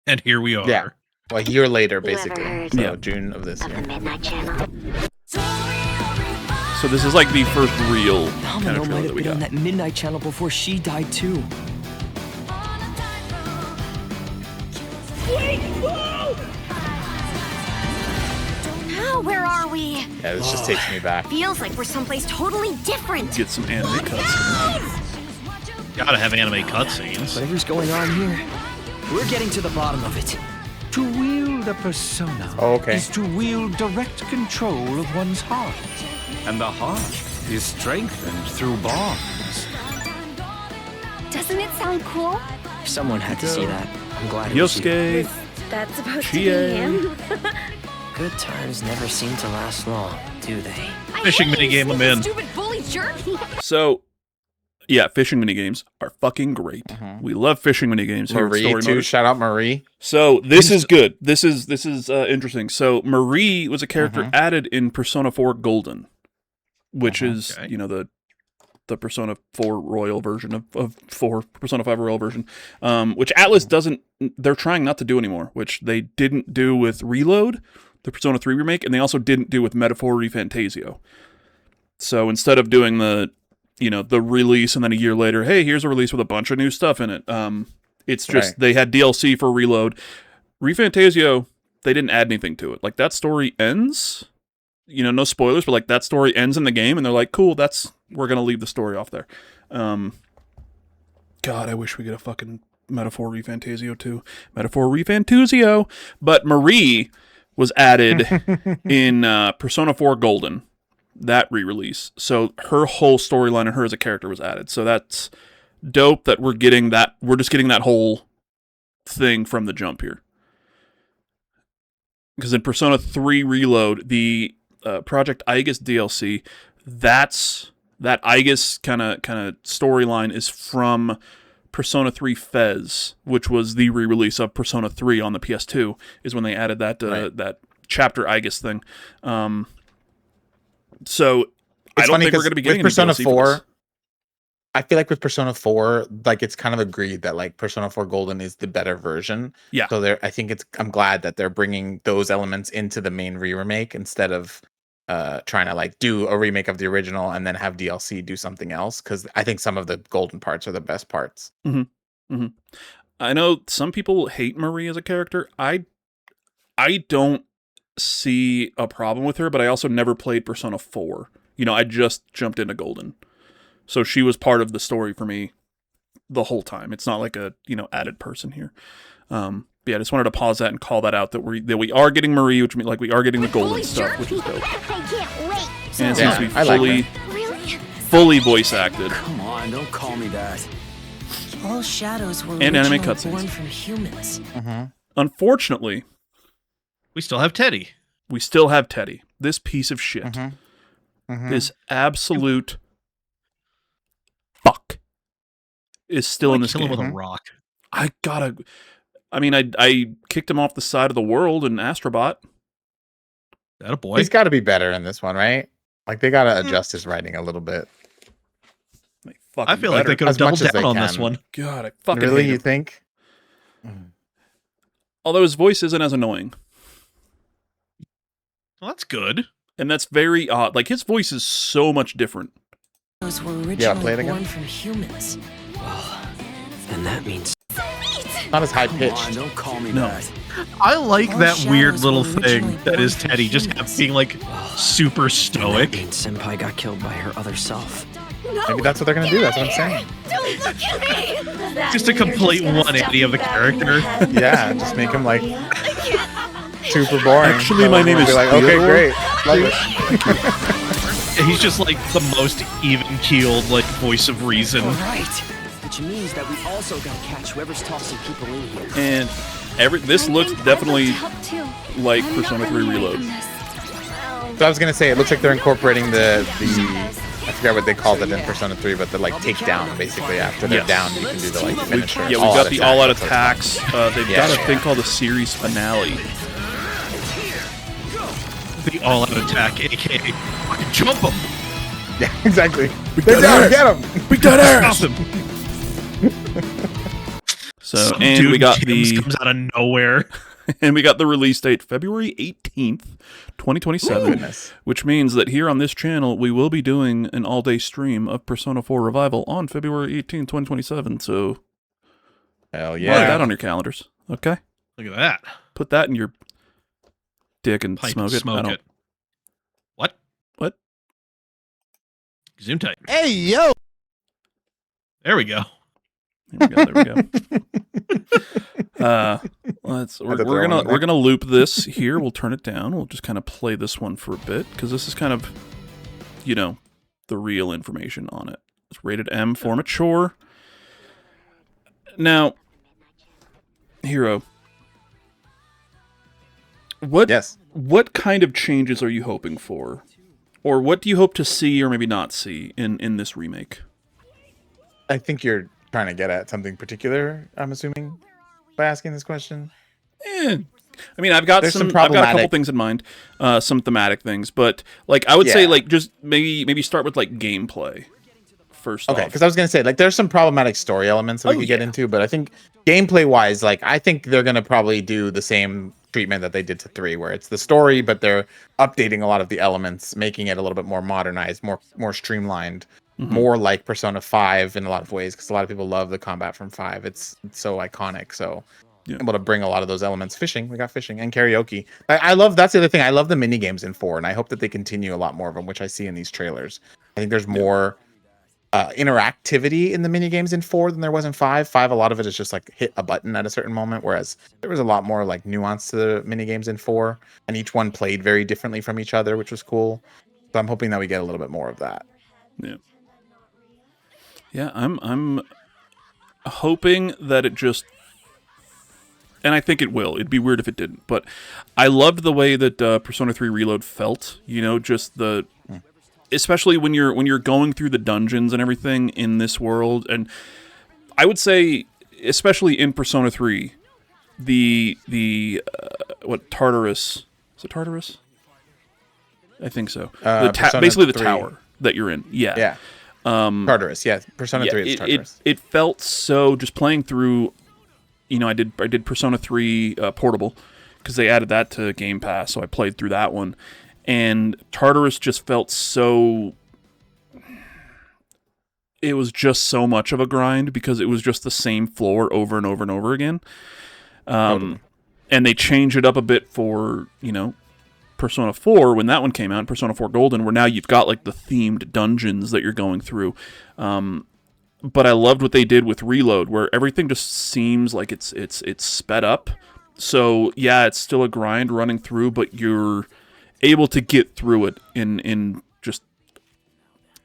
And here we are. Yeah. Well, a year later, You ever basically. heard So Yeah. June of this of year. the Midnight Channel? So this is like the first real kind Domino of trailer might that have we been on got. that Midnight Channel before she died too. Oh, where are we? Yeah, this just takes me back. Feels like we're someplace totally different. Get some anime cuts. Gotta have anime cutscenes. Whatever's going on here, we're getting to the bottom of it. To wield a persona Oh, okay. is to wield direct control of one's heart. And the heart is strengthened through bonds. Doesn't it sound cool? Someone had to see that. I'm glad it was you. Yosuke, That's supposed Chie. to be him. Good times never seem to last long, do they? Fishing minigame, I'm in. Stupid bully jerk. So, yeah, fishing minigames are fucking great. We love fishing minigames here at Marie, too. Storymoders. Shout out Marie. So this is good. This is interesting. So Marie was a character added in Persona 4 Golden, which is Okay. the Persona 4 Royal version of Persona 5 Royal version, which Atlas doesn't. They're trying not to do anymore, which they didn't do with Reload, the Persona 3 remake, and they also didn't do with Metaphor Refantasio. So instead of doing the release and then a year later, hey, here's a release with a bunch of new stuff in it. It's just Right. they had DLC for Reload. Refantasio, they didn't add anything to it. Like that story ends, no spoilers, but like that story ends in the game, and they're like, cool, we're gonna leave the story off there. God, I wish we get a fucking Metaphor Refantasio too. Metaphor Refantasio, but Marie was added in Persona 4 Golden. That re-release. So her whole storyline and her as a character was added. So that's dope that we're getting that. We're just getting that whole thing from the jump here. Because in Persona 3 Reload, the Project Aegis DLC, that Aegis kind of storyline is from Persona 3 Fez, which was the re-release of Persona 3 on the PS2, is when they added that that chapter Aegis thing. So I don't think we're going to be getting with Persona any DLC for 4. this. I feel like with Persona 4, like it's kind of agreed that like Persona 4 Golden is the better version. Yeah. So I'm glad that they're bringing those elements into the main remake instead of trying to like do a remake of the original and then have DLC do something else, because I think some of the golden parts are the best parts. I know some people hate Marie as a character. I don't see a problem with her, but I also never played Persona 4. I just jumped into Golden. So she was part of the story for me the whole time. It's not like a, added person here. But yeah, I just wanted to pause that and call that out that we are getting Marie, which means like we are getting the Golden stuff, which is dope. I can't wait. And it Yeah, seems to be I like Really? fully voice acted. Come on, don't call me that. All shadows were And anime originally cutscenes. born from humans. Unfortunately, We still have Teddy. we still have Teddy. This piece of shit. This absolute fuck is still in this Kill him game. with a rock. I kicked him off the side of the world in Astrobot. That a boy. He's got to be better in this one, right? Like they got to adjust his writing a little bit. Like, fucking I feel like they better. could have As much doubled as they down on this can. one. God, I fucking Really, hate you him. think? Although his voice isn't as annoying. Well, that's good. And that's very odd. Like, his voice is so much different. Shadows were play originally it again. born from humans. And that means. Not as high Come on, pitched. don't call me No. that. I like All that weird shadows little were thing originally that is born from Teddy, just humans. being like super And that stoic. means Senpai got killed by her other self. Maybe that's what they're gonna do. That's what I'm saying. Don't look at me. That Just a means you're complete gonna 180 of the stuff me back in character. head. Yeah, just make him like super boring. Actually, my name everyone will is be like, okay, Theodore. great, love it. He's just like the most even keeled, like voice of reason. All right. which means that we also gotta catch whoever's tossing people in here. And this looks definitely like Persona 3 Reload. So I was gonna say, it looks like they're incorporating the I forget what they called it in Persona 3, but the like takedown, basically after they're down, you can do the like finisher. Yeah, we got the all-out attacks. They've got a thing called the series finale. The all-out attack, aka fucking jump them. Yeah, exactly. They're down, get them. We got Stop ours. them. So, Some and dude we got comes out of nowhere. and we got the release date February 18th, 2027, Goodness. which means that here on this channel we will be doing an all-day stream of Persona 4 Revival on February 18th, 2027. So, Hell mark yeah. that on your calendars. Okay, Look at that. put that in your dick and Pipe smoke and it. I smoke don't- it. What? What? Zoom tight. Hey, yo! There we go. There we go. We're gonna loop this here. We'll turn it down. We'll just kind of play this one for a bit because this is kind of, the real information on it. It's rated M for mature. Now, Hero, what kind of changes are you hoping for, or what do you hope to see or maybe not see in this remake? I think you're trying to get at something particular, I'm assuming, by asking this question. I mean, I've got a couple things in mind, some thematic things, but I would say just maybe start with gameplay first. Okay, because I was gonna say there's some problematic story elements that we could get into, but I think gameplay wise, I think they're gonna probably do the same treatment that they did to 3, where it's the story, but they're updating a lot of the elements, making it a little bit more modernized, more streamlined. More like Persona 5 in a lot of ways, because a lot of people love the combat from 5. It's so iconic. So able to bring a lot of those elements. Fishing, we got fishing and karaoke. I love, that's the other thing. I love the mini games in 4, and I hope that they continue a lot more of them, which I see in these trailers. I think there's more interactivity in the mini games in 4 than there was in 5. 5, a lot of it is just hit a button at a certain moment, whereas there was a lot more nuance to the mini games in 4, and each one played very differently from each other, which was cool. So I'm hoping that we get a little bit more of that. Yeah. Yeah, I'm hoping that it just, and I think it will. It'd be weird if it didn't, but I loved the way that Persona 3 Reload felt. Just especially when you're going through the dungeons and everything in this world, and I would say, especially in Persona 3, the Tartarus, is it Tartarus? I think so. Basically the 3. Tower that you're in. Yeah. Tartarus, yeah. Persona 3 is Tartarus. It felt so, just playing through, I did Persona 3 Portable, because they added that to Game Pass, so I played through that one. And Tartarus just felt so... It was just so much of a grind, because it was just the same floor over and over and over again. And they changed it up a bit for, Persona 4, when that one came out, Persona 4 Golden, where now you've got the themed dungeons that you're going through. But I loved what they did with Reload, where everything just seems like it's sped up. So yeah, it's still a grind running through, but you're able to get through it in just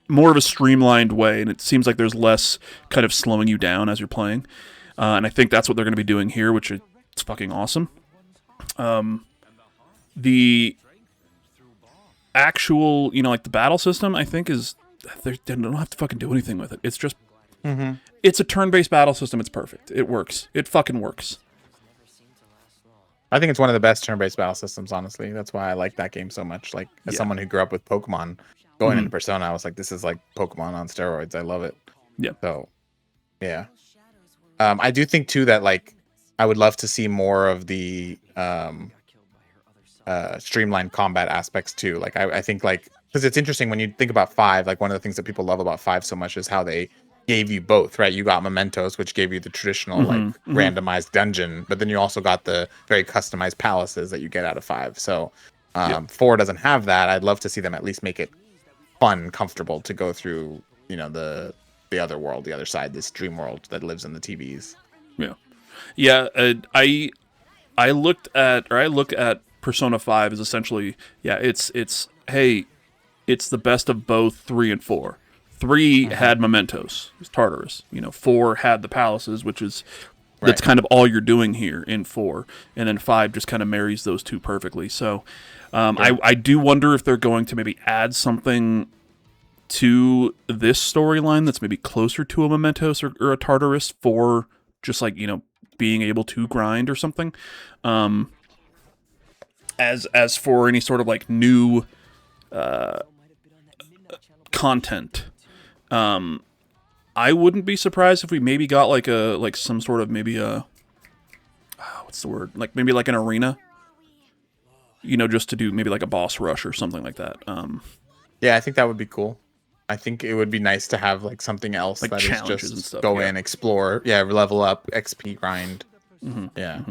more of a streamlined way, and it seems like there's less kind of slowing you down as you're playing. And I think that's what they're going to be doing here, which is fucking awesome. The actual, the battle system, I think they don't have to fucking do anything with it. It's just, it's a turn-based battle system. It's perfect. It works. It fucking works. I think it's one of the best turn-based battle systems, honestly. That's why I like that game so much. As someone who grew up with Pokemon, going into Persona, I was like, this is like Pokemon on steroids. I love it. Yeah. So, yeah. I do think, too, that, I would love to see more of the streamlined combat aspects too. I think because it's interesting when you think about 5, one of the things that people love about 5 so much is how they gave you both, right? You got Mementos, which gave you the traditional randomized dungeon, but then you also got the very customized palaces that you get out of 5. So 4 doesn't have that. I'd love to see them at least make it fun, comfortable to go through, the other world, the other side, this dream world that lives in the TVs. Yeah. I look at Persona 5 is essentially, it's the best of both 3 and 4. 3 had mementos, it was Tartarus. 4 had the palaces, which is that's Right. kind of all you're doing here in 4, and then 5 just kind of marries those two perfectly. So I do wonder if they're going to maybe add something to this storyline that's maybe closer to a mementos or a Tartarus for just like being able to grind or something. As for any sort of like new content, I wouldn't be surprised if we maybe got like some sort of maybe a what's the word, like maybe like an arena, just to do maybe like a boss rush or something like that. Yeah, I think that would be cool. I think it would be nice to have like something else Like that is challenges just and stuff, go yeah. in, explore, level up, XP grind. Yeah.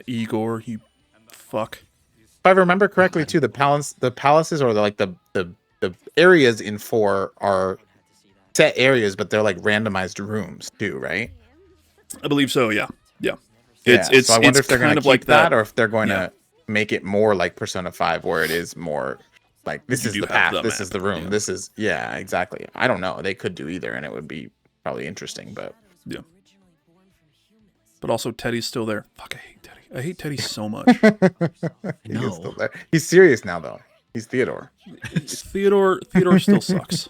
Igor, you fuck. If I remember correctly, too, the palaces or the areas in 4 are set areas, but they're like randomized rooms too, right? I believe so. Yeah. It's so I wonder if they're going kind to of keep like that, or if they're going Yeah. to make it more like Persona 5, where it is more like this You is do the have path, the this map, is the room, yeah. this is exactly. I don't know. They could do either, and it would be probably interesting, but. Yeah. But also, Teddy's still there. Fuck, I hate Teddy. I hate Teddy so much. He is still there. He's serious now, though. He's Theodore. Theodore still sucks.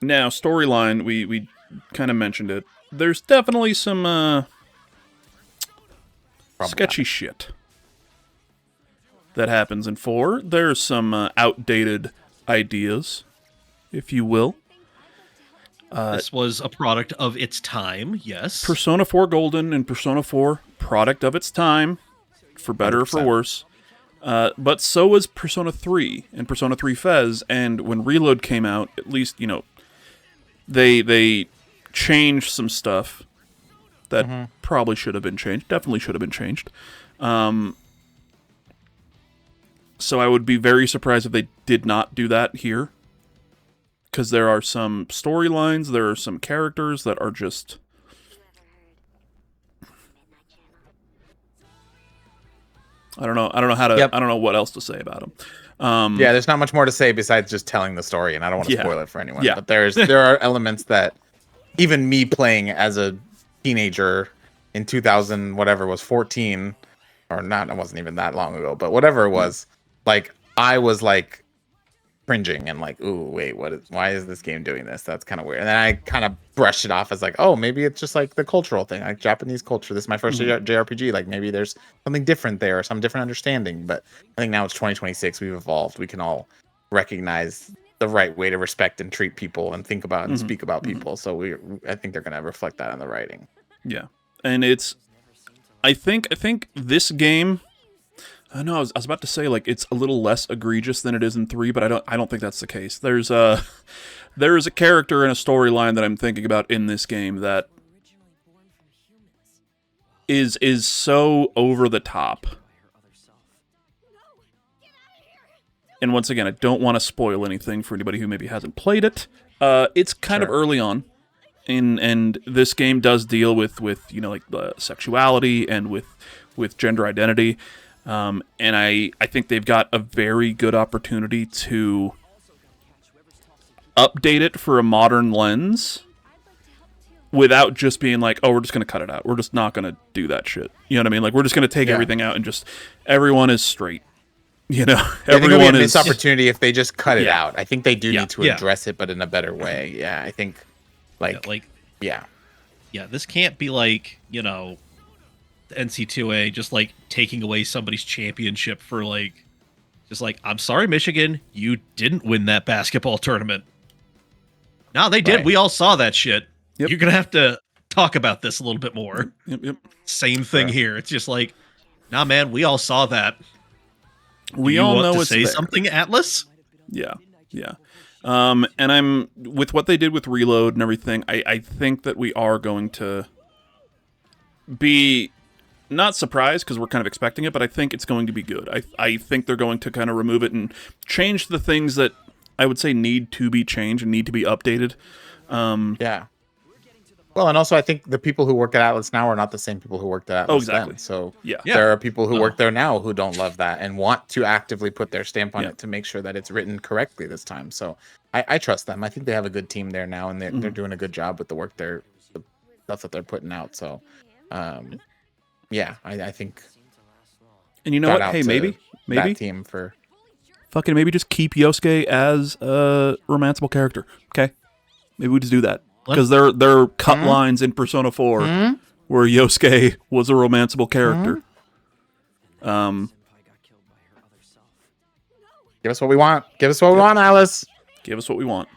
Now, storyline, we kind of mentioned it. There's definitely some sketchy shit that happens in 4. There's some outdated ideas, if you will. This was a product of its time, yes. Persona 4 Golden and Persona 4, product of its time, for better or for 100%. worse. But so was Persona 3 and Persona 3 Fez, and when Reload came out, at least, they changed some stuff that probably should have been changed, definitely should have been changed. So I would be very surprised if they did not do that here. Because there are some storylines, there are some characters that are just... I don't know how to... Yep. I don't know what else to say about them. Yeah, there's not much more to say besides just telling the story, and I don't want to Yeah. spoil it for anyone. Yeah. But there are elements that even me playing as a teenager in 2000, whatever was 14, or not, it wasn't even that long ago, but whatever it was, like I was like cringing and like, ooh, wait, why is this game doing this? That's kind of weird. And then I kind of brushed it off as like, oh, maybe it's just like the cultural thing, like Japanese culture. This is my first JRPG. Like maybe there's something different there, or some different understanding. But I think now it's 2026. We've evolved. We can all recognize the right way to respect and treat people and think about and speak about people. So I think they're going to reflect that in the writing. Yeah. And it's... I think this game... I know I was about to say like it's a little less egregious than it is in 3, but I don't think that's the case. There is a character and a storyline that I'm thinking about in this game that is so over the top. And once again, I don't want to spoil anything for anybody who maybe hasn't played it. It's kind of early on, and this game does deal with like the sexuality and with gender identity. And I think they've got a very good opportunity to update it for a modern lens without just being like, oh, we're just going to cut it out. We're just not going to do that shit. You know what I mean? Like, we're just going to take everything out and just, everyone is straight. Everyone is a missed opportunity if they just cut it Yeah. out. I think they do Yeah. need to address it, but in a better way. Yeah, I think Yeah, this can't be like, NC2A just like taking away somebody's championship for like, just like, I'm sorry, Michigan, you didn't win that basketball tournament. No, they did. Right. We all saw that shit. Yep. You're gonna have to talk about this a little bit more. Yep. Same thing here. It's just like, nah, man, we all saw that. We you all want know to it's say there. something, Atlas? Yeah. And I'm with what they did with Reload and everything. I think that we are going to be not surprised because we're kind of expecting it, but I think it's going to be good. I think they're going to kind of remove it and change the things that I would say need to be changed and need to be updated. Yeah. Well, and also I think the people who work at Atlas now are not the same people who worked at Atlas exactly. then. So Yeah. there are people who work there now who don't love that and want to actively put their stamp on it to make sure that it's written correctly this time. So I trust them. I think they have a good team there now, and they're doing a good job with the work the stuff that they're putting out. So, yeah, I think. And you know what? Hey, maybe that team for fucking maybe just keep Yosuke as a romanceable character. Okay, maybe we just do that because there are cut lines in Persona 4 where Yosuke was a romanceable character. Give us what we want. Give us what we want, Alice. Give us what we want.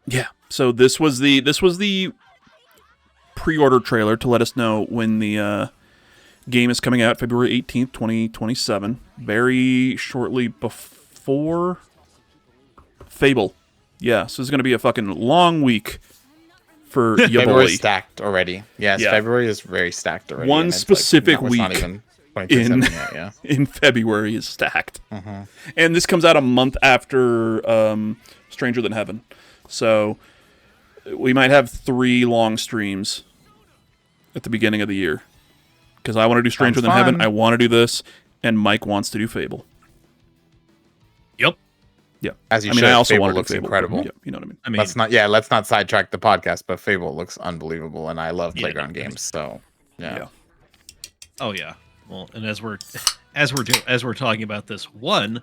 Yeah. So this was the pre-order trailer to let us know when the game is coming out, February 18th, 2027. Very shortly before Fable. Yeah, so it's going to be a fucking long week for your February boy. is stacked already. Yes, Yeah. February is very stacked already. One and it's specific it's not week even 2027 yet, yeah. in February is stacked. And this comes out a month after Stranger Than Heaven. So we might have 3 long streams at the beginning of the year. Because I want to do Stranger Than Heaven, I want to do this, and Mike wants to do Fable. Yep. Yeah. As you I mean, should. I also Fable want to do looks Fable. incredible. Yeah, you know what I mean? Let's not sidetrack the podcast, but Fable looks unbelievable, and I love Playground games. So yeah. Oh yeah. Well, and as we're talking about this one,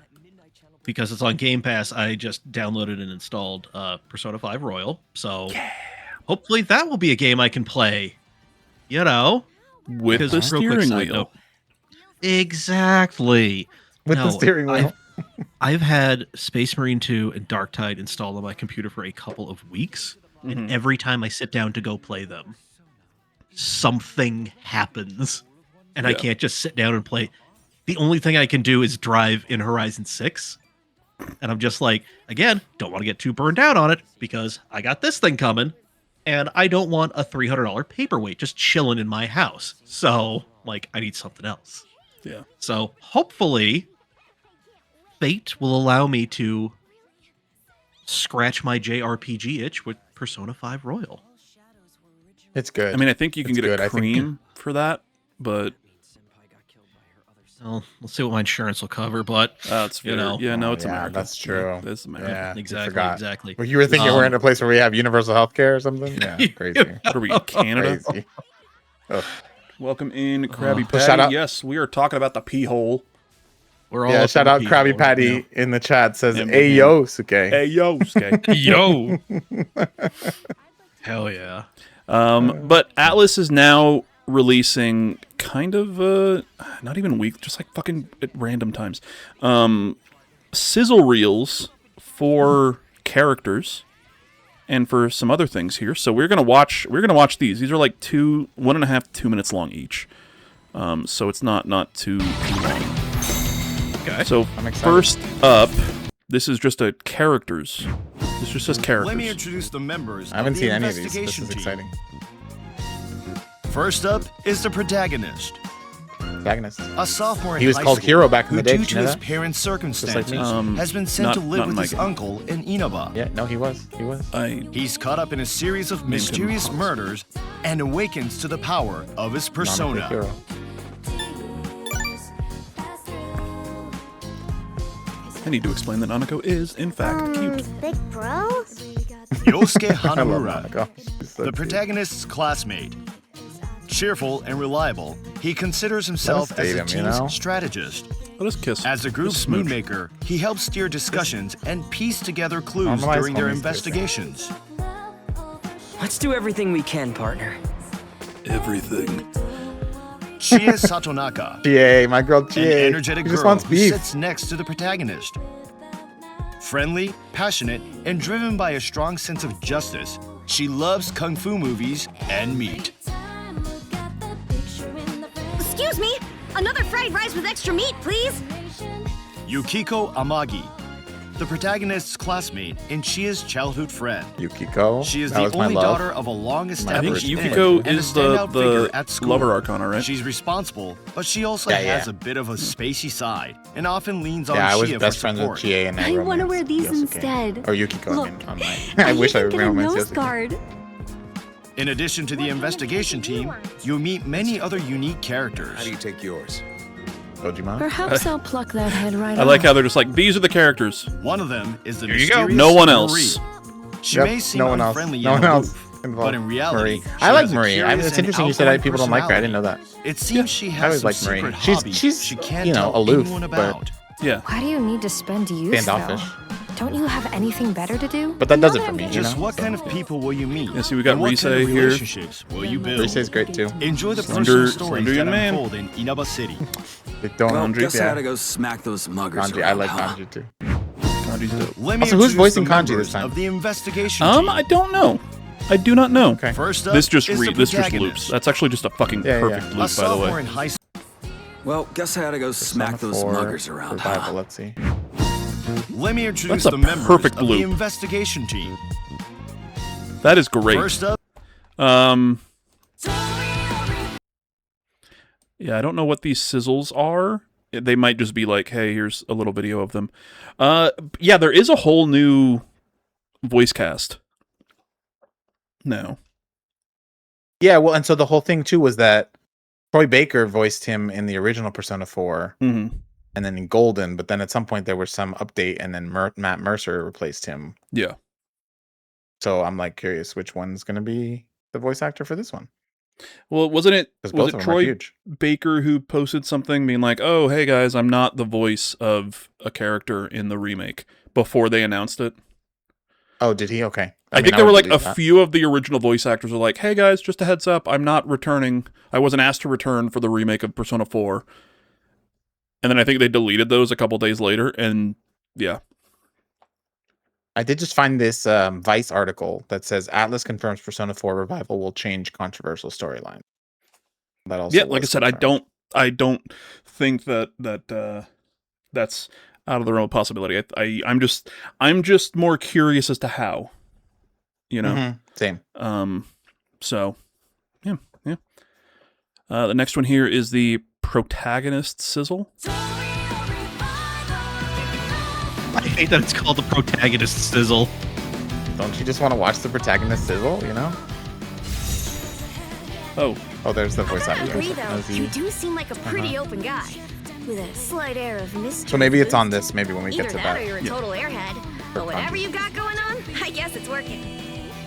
because it's on Game Pass, I just downloaded and installed Persona 5 Royal. So hopefully that will be a game I can play. You know, With the steering wheel. Exactly. With the steering wheel. I've had Space Marine 2 and Dark Tide installed on my computer for a couple of weeks, and every time I sit down to go play them, something happens, and I can't just sit down and play. The only thing I can do is drive in Horizon 6, and I'm just like, again, don't want to get too burned out on it, because I got this thing coming, and I don't want a $300 paperweight just chilling in my house. So, like, I need something else. Yeah. So, hopefully Fate will allow me to scratch my JRPG itch with Persona 5 Royal. It's good. I mean, I think you can It's get good. a I think- cream for that, but Well, we'll see what my insurance will cover, but that's fair. you know. Yeah, no, it's yeah, America. that's true. That's America. Yeah, I Exactly, forgot. exactly. Well, you were thinking we're in a place where we have universal health care or something? Yeah, crazy. What are we, Canada? Crazy. Ugh. Welcome in, Krabby Well, shout Patty. out- Yes, we are talking about the pee hole. We're all Yeah, up shout in out the Krabby people, Patty you in the chat says, Yeah, "Hey yo, Suke." Hey, yo, Skay. know. Yo. Hell yeah. But Atlas is now releasing kind of, not even week, just like fucking at random times, sizzle reels for characters and for some other things here. So we're gonna watch these. These are like 1.5 to 2 minutes long each. So it's not too long. Okay. So I'm excited. first up, this is just a characters. This just says characters. Let me introduce the members I haven't of the seen any of these. This investigation is team. exciting. First up is the protagonist, Protagonist. a sophomore in He was high called school Hero back in who, the day, due did to you know his that? parents' circumstances, me. has been sent Not- to live not with my his game. uncle in Inaba. Yeah, no, he was. He's caught up in a series of him mysterious Hans. murders and awakens to the power of his persona. Hero. I need to explain that Nanako is, in fact, cute. Big bro? Yosuke I love Hanamura, Nanako. She's so the cute. protagonist's classmate. Cheerful and reliable, he considers himself as date the him, you team's know? strategist. Let us kiss. As the group's Just smooch. moonmaker, he helps steer discussions and piece together clues Normalize during their homies investigations. Let's do everything we can, partner. Everything. Chie Satonaka, GA, my girl an GA. energetic He just girl wants who beef. sits next to the protagonist. Friendly, passionate, and driven by a strong sense of justice, she loves kung fu movies and meat. Excuse me? Another fried rice with extra meat, please? Yukiko Amagi, the protagonist's classmate and Chia's childhood friend. Yukiko. She is that the was my only love. daughter of a long-established I think inn Yukiko and a is the standout figure at school. lover arcana, right? She's responsible, but she also Yeah, has yeah. a bit of a spacey side and often leans on Yeah, I was Chia best for friends with support. Chie and I want to wear these Yosuke. instead. Or Yukiko, Look, I mean, on my... I wish I even get a remember nose Yosuke. guard. In addition to the investigation team, you'll meet many other unique characters. How do you take yours? Kojima? Perhaps I'll pluck that head right I like off. how they're just like, these are the characters. One of them is the Here you go. mysterious No one Marie. else. She Yep, may seem no one else. unfriendly No and one else aloof, involved. but in reality, Marie. she I like has a Marie. I mean, curious it's and interesting you said that outgoing people don't like her. I didn't know personality. that. It seems she I has always some liked Marie. secret She's- hobby she's, she can't you know, tell aloof, anyone but- about. Yeah. Why do you need to spend youth, Standoffish. though? Don't you have anything better to do? But that Now does it that for I'm me, you Just know? what kind of people will you meet? Yeah, see, we got and what kind Rise of here. relationships will you build? Rise's great too. Enjoy the Slender- personal stories slender that young man. unfold in Inaba City. They don't Well, Kanji, guess I yeah. had to go smack those muggers Kanji, I around, like huh? Kanji too. Kanji's dope. Let me Also, who's introduce voicing the Kanji this members time? Of the investigation team. I don't know. I do not know. Okay. First up This just is the this just loops. protagonist. That's actually just a fucking Yeah, yeah. perfect A loop, by the sophomore way. in high school. Well, guess I had to go smack Persona those 4 muggers around, Revival, huh? let's see. Let me introduce That's a the members perfect of loop. the investigation team. That is great. First up, Yeah, I don't know what these sizzles are. They might just be like, hey, here's a little video of them. Yeah, there is a whole new voice cast. No. Yeah, well, and so the whole thing too was that Troy Baker voiced him in the original Persona 4 Mm-hmm. and then in Golden, but then at some point there was some update and then Matt Mercer replaced him. Yeah. So I'm like curious which one's going to be the voice actor for this one. Well, wasn't it? Because Was both it of them are Troy huge. Baker who posted something being like, "Oh, hey guys, I'm not the voice of a character in the remake," before they announced it? Oh, did he? Okay. I mean, think there would were like a believe that. few of the original voice actors were like, "Hey guys, just a heads up, I'm not returning. I wasn't asked to return for the remake of Persona 4." And then I think they deleted those a couple days later, and yeah. I did just find this Vice article that says Atlas confirms Persona 4 Revival will change controversial storyline. That also Yeah, like I was said, confirmed. I don't think that that's out of the realm of possibility. I'm just more curious as to how. You know. Mhm, same. So, yeah. The next one here is the protagonist sizzle. I hate that it's called the protagonist sizzle. Don't you just want to watch the protagonist sizzle? You know? Oh, there's the voice I actor. agree, though. That was You you. do seem like a pretty open guy, with a slight air of mystery. So maybe it's on this. Maybe when we Either get to that, or that. you're a total airhead. But whatever you got going on, I guess it's working.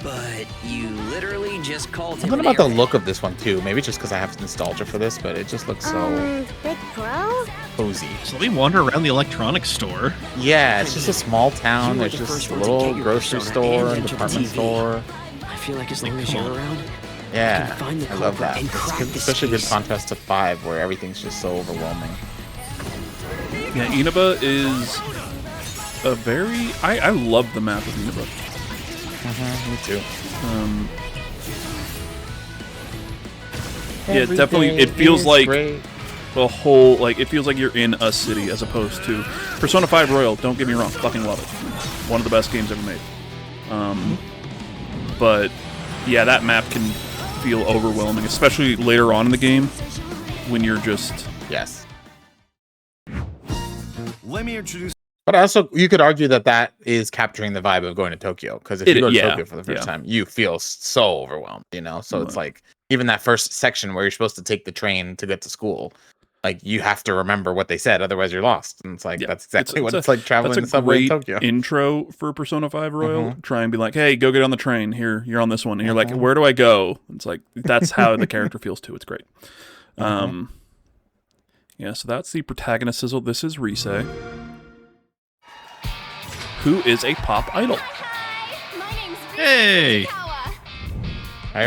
But you literally just called him Something an about the airhead. look of this one too. Maybe just because I have nostalgia for this, but it just looks so Big Bro? cozy. So let me wander around the electronics store. Yeah, it's just a small town. You were There's the just first a one to little get your grocery persona store, and and enter the department TV. store. I feel like as long Like, as come you're on. around, Yeah, can find the I love culprit that. and It's crack good, this especially good case. contrast to 5, where everything's just so overwhelming. Yeah, Inaba is a very... I love the map of Inaba. Me too. Yeah, definitely. It feels like the whole, like, it feels like you're in a city as opposed to Persona 5 Royal. Don't get me wrong, fucking love it. One of the best games ever made. But yeah, that map can feel overwhelming, especially later on in the game when you're just... Yes. let me introduce But also, you could argue that that is capturing the vibe of going to Tokyo. Because if you go to Tokyo for the first time, you feel so overwhelmed, you know? So it's like, even that first section where you're supposed to take the train to get to school, like, you have to remember what they said, otherwise you're lost. And it's like, that's exactly what it's like traveling the subway in Tokyo. Intro for Persona 5 Royal. Try and be like, hey, go get on the train. Here, you're on this one. And you're like, where do I go? It's like, that's how the character feels too. It's great. Yeah, so that's the protagonist sizzle. This is Rise, who is a pop idol. Hey! I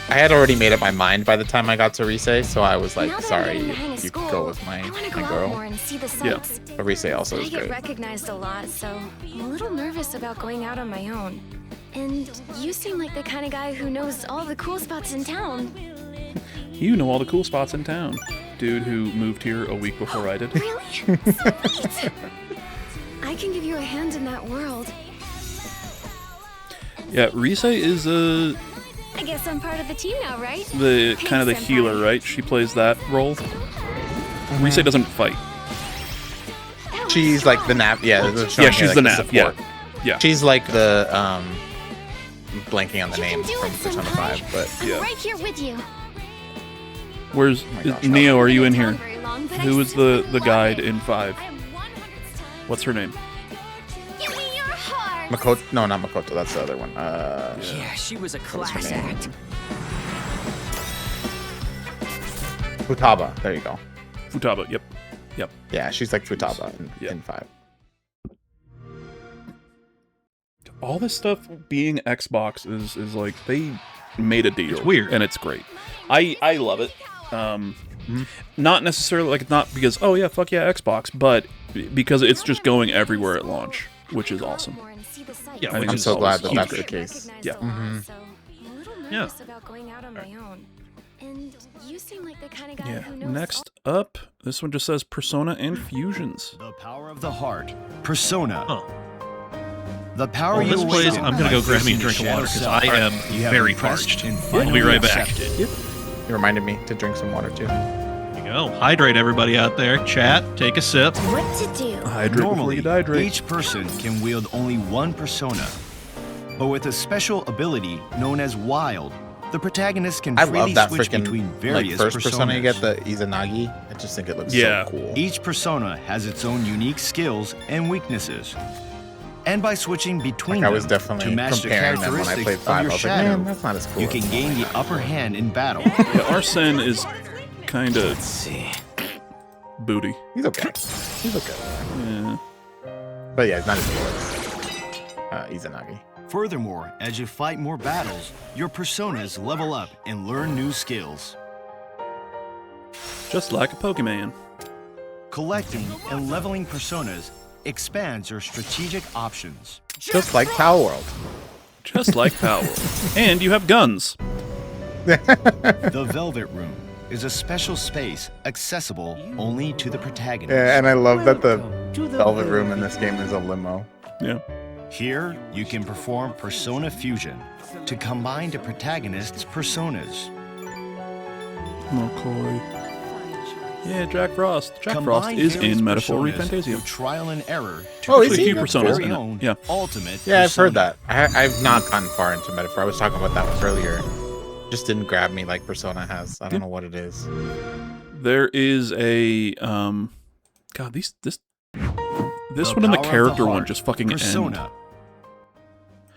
had already made up my mind by the time I got to Rise, so I was like, Now that I'm sorry, getting the hang of you school, can go with I want to go my out girl. more and see the Yeah. sights. But Rise also I is get great. recognized a lot, so I'm a little nervous about going out on my own. And you seem like the kind of guy who knows all the cool spots in town. You know all the cool spots in town. Dude who moved here a week before I did. Really? Sweet! I I can give you a hand in that world. Yeah, Rise is I guess I'm part of the team now, right? the Hey, kind of the senpai. healer, right? She plays that role. Rise doesn't fight. She's like the nav. Yeah, they're Yeah, showing she's here, the like, nav. Yeah, support. yeah. She's like the blanking on the You name can do from it, Persona senpai. 5, but I'm Yeah. right here with you. Where's my gosh, Neo? Are you in here? Very long, but Who I is the simply guide love it. in 5? I am 100% What's her name? Give me your heart. Makoto. No, not Makoto. That's the other one. Yeah, she was a class name? act. Futaba. There you go. Futaba. Yep. Yep. Yeah, she's like Futaba Yeah. in 5. All this stuff being Xbox is like they made a deal. It's weird. And it's great. I love it. Not necessarily like not because oh yeah fuck yeah Xbox, but because it's just going everywhere at launch, which is awesome. Yeah, I think I'm it's so glad always that that's great. the case. Yeah. A little Yeah. nervous about going out on my own. And you seem like the kind of guy Yeah. who knows Next up, this one just says Persona and Fusions. The power of the heart. Persona. Huh. The power Well, you this place, awaken I'm gonna by go grab me a facing drink the of water shadow because I self. am You have very reached parched. and I'll finally be right back. accepted. You reminded me to drink some water too. There you go. Hydrate everybody out there. Chat. Take a sip. what to do. Hydrate before Normally, you dehydrate. each person can wield only one persona. But with a special ability known as Wild, the protagonist can I freely love that switch between freaking various like first persona you get, personas. the Izanagi. I just think it looks Yeah. so cool. Each persona has its own unique skills and weaknesses. And by switching between Like I was them definitely to match the comparing them when I characteristics played of 5. I your was like, shadow, man, that's not as cool. you can gain the upper hand in battle. Yeah, Arsene is kind of booty. He's okay. He's okay. Yeah. But yeah, it's not as cool as Izanagi. Furthermore, as you fight more battles, your personas level up and learn new skills. Just like a Pokemon. Collecting and leveling personas expands your strategic options. Just like Power World. Just like Power. And you have guns. The Velvet Room is a special space accessible only to the protagonist. Yeah, and I love that the Velvet Room in this game is a limo. Yeah. Here, you can perform persona fusion to combine the protagonist's personas. McCoy. Yeah, Jack Frost. Jack Combine Frost is various in Metaphor personas Fantasia. through trial and error to Oh, is create he? your Few personas very in it, own yeah. ultimate Yeah, I've heard persona. that. I've not gotten far into Metaphor. I was talking about that one earlier. Just didn't grab me like Persona has. I don't know what it is. There is a God, this The one and the power of character one heart. just fucking end. Persona.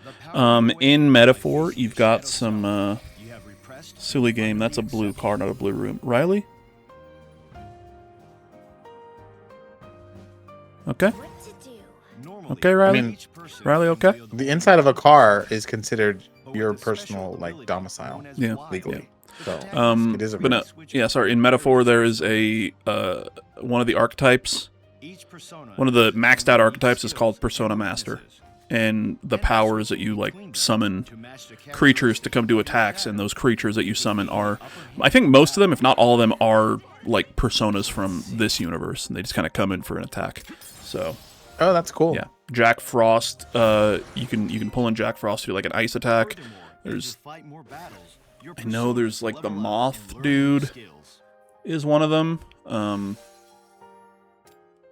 The power of In the Metaphor, facing you've the got shadow some self. You have repressed silly game. That's a blue card, not a blue room. Riley? Okay. What to do. Normally, Okay, Riley? I mean, each person Riley, can okay? wield The one inside of a persona, car is considered but with your a special personal like ability domicile known as Yeah, Wild. legally. So It is a but no, yeah, sorry. In Metaphor, there is a one of the archetypes. Each persona One of the has maxed out unique archetypes is called skills Persona and Master, weaknesses. and the And powers that switch you like between them summon to match the creatures to come do attacks, and those creatures that you summon are, I think most of them, if not all of them, are like personas from this universe, and they just kind of come in for an attack. So oh, that's cool. yeah, Jack Frost. You can pull in Jack Frost to do like an ice attack. Furthermore, as There's you fight more battles, your I know there's, personas like, the level up moth and learn new dude. skills. is one of them.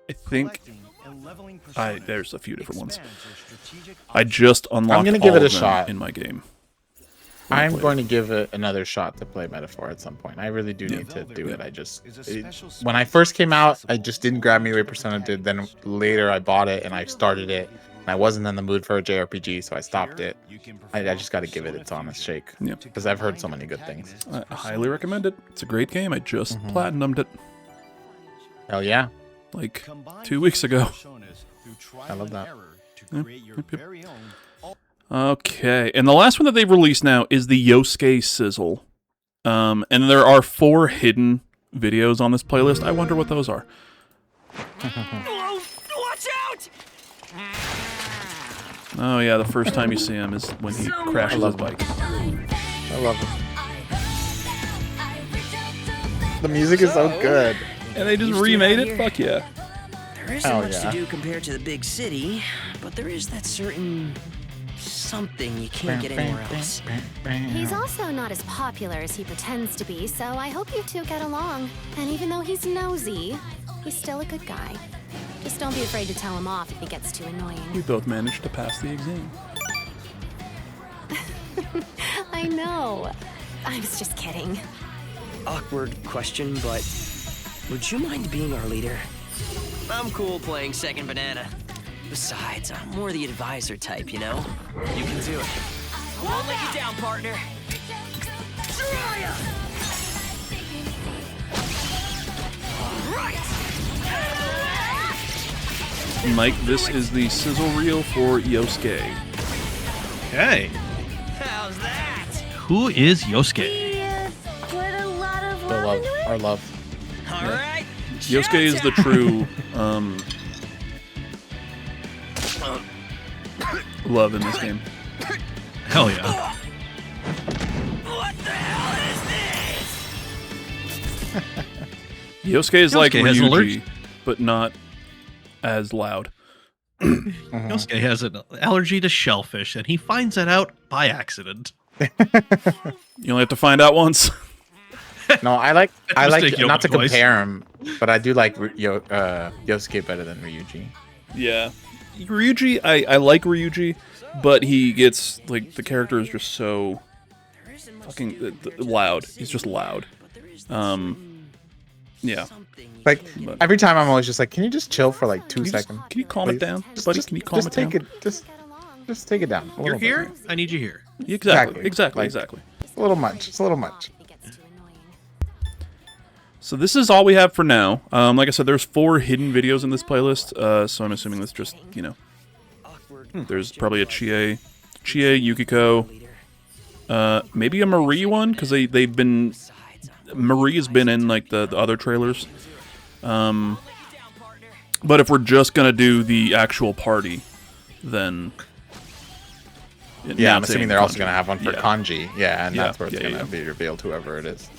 I think Collecting and leveling there's a few different ones. expands your strategic I just unlocked gonna give all it a of them shot. in my game. I'm going to give it another shot to play Metaphor at some point. I really do need to do it. I just when I first came out, I just didn't grab me the way Persona did. Then later I bought it and I started it. And I wasn't in the mood for a JRPG, so I stopped it. I just got to give it its honest shake Yeah. because I've heard so many good things. I highly recommend it. It's a great game. I just Mhm. platinumed it Hell yeah! like Combine 2 weeks ago. personas through trial I love and that. error to Yep, create your yep, yep. very own Okay, and the last one that they've released now is the Yosuke Sizzle. And there are 4 hidden videos on this playlist. I wonder what those are. Watch out! Oh yeah, the first time you see him is when he crashes his bike. I love it. The music is so good. And they just remade it? Fuck yeah. There isn't Hell much yeah. to do compared to the big city, but there is that certain something you can't get anywhere else. He's also not as popular as he pretends to be, so I hope you two get along. And even though he's nosy, he's still a good guy. Just don't be afraid to tell him off if he gets too annoying. We both managed to pass the exam. I know. I was just kidding. Awkward question, but would you mind being our leader? I'm cool playing second banana. Besides, I'm more the advisor type, you know? You can do it. I won't let you down, partner. Mike, this is the sizzle reel for Yosuke. Okay. How's that? Who is Yosuke? Put a lot of The love, our love. All right. Yosuke is the true love in this game. Hell yeah. What the hell is this? Yosuke is like Yosuke has an Ryuji, allergy. but not as loud. Yosuke has an allergy to shellfish, and he finds that out by accident. You only have to find out once. No, I like mistake, not to twice. compare him, but I do like Yosuke better than Ryuji. Yeah. Ryuji, I like Ryuji, but he gets, like, the character is just so fucking loud. He's just loud. Yeah. Like But- every time I'm always just like, can you just chill for like 2 Can you just- seconds? can you calm it please? down, buddy? Can you calm just it down? take it, just take it down. A You're little bit. here? I need you here. Exactly. Like- Exactly. It's a little much. It's a little much. If he gets too annoying. So this is all we have for now. Like I said, there's 4 hidden videos in this playlist, so I'm assuming that's just, you know, there's probably a Chie, Yukiko, maybe a Marie one, because they've been, Marie has been in, like, the other trailers. But if we're just going to do the actual party, then... Yeah, I'm assuming they're also Kanji. going to have one for Yeah. Kanji. Yeah, and Yeah, that's where it's yeah, going to yeah. be revealed, whoever it is.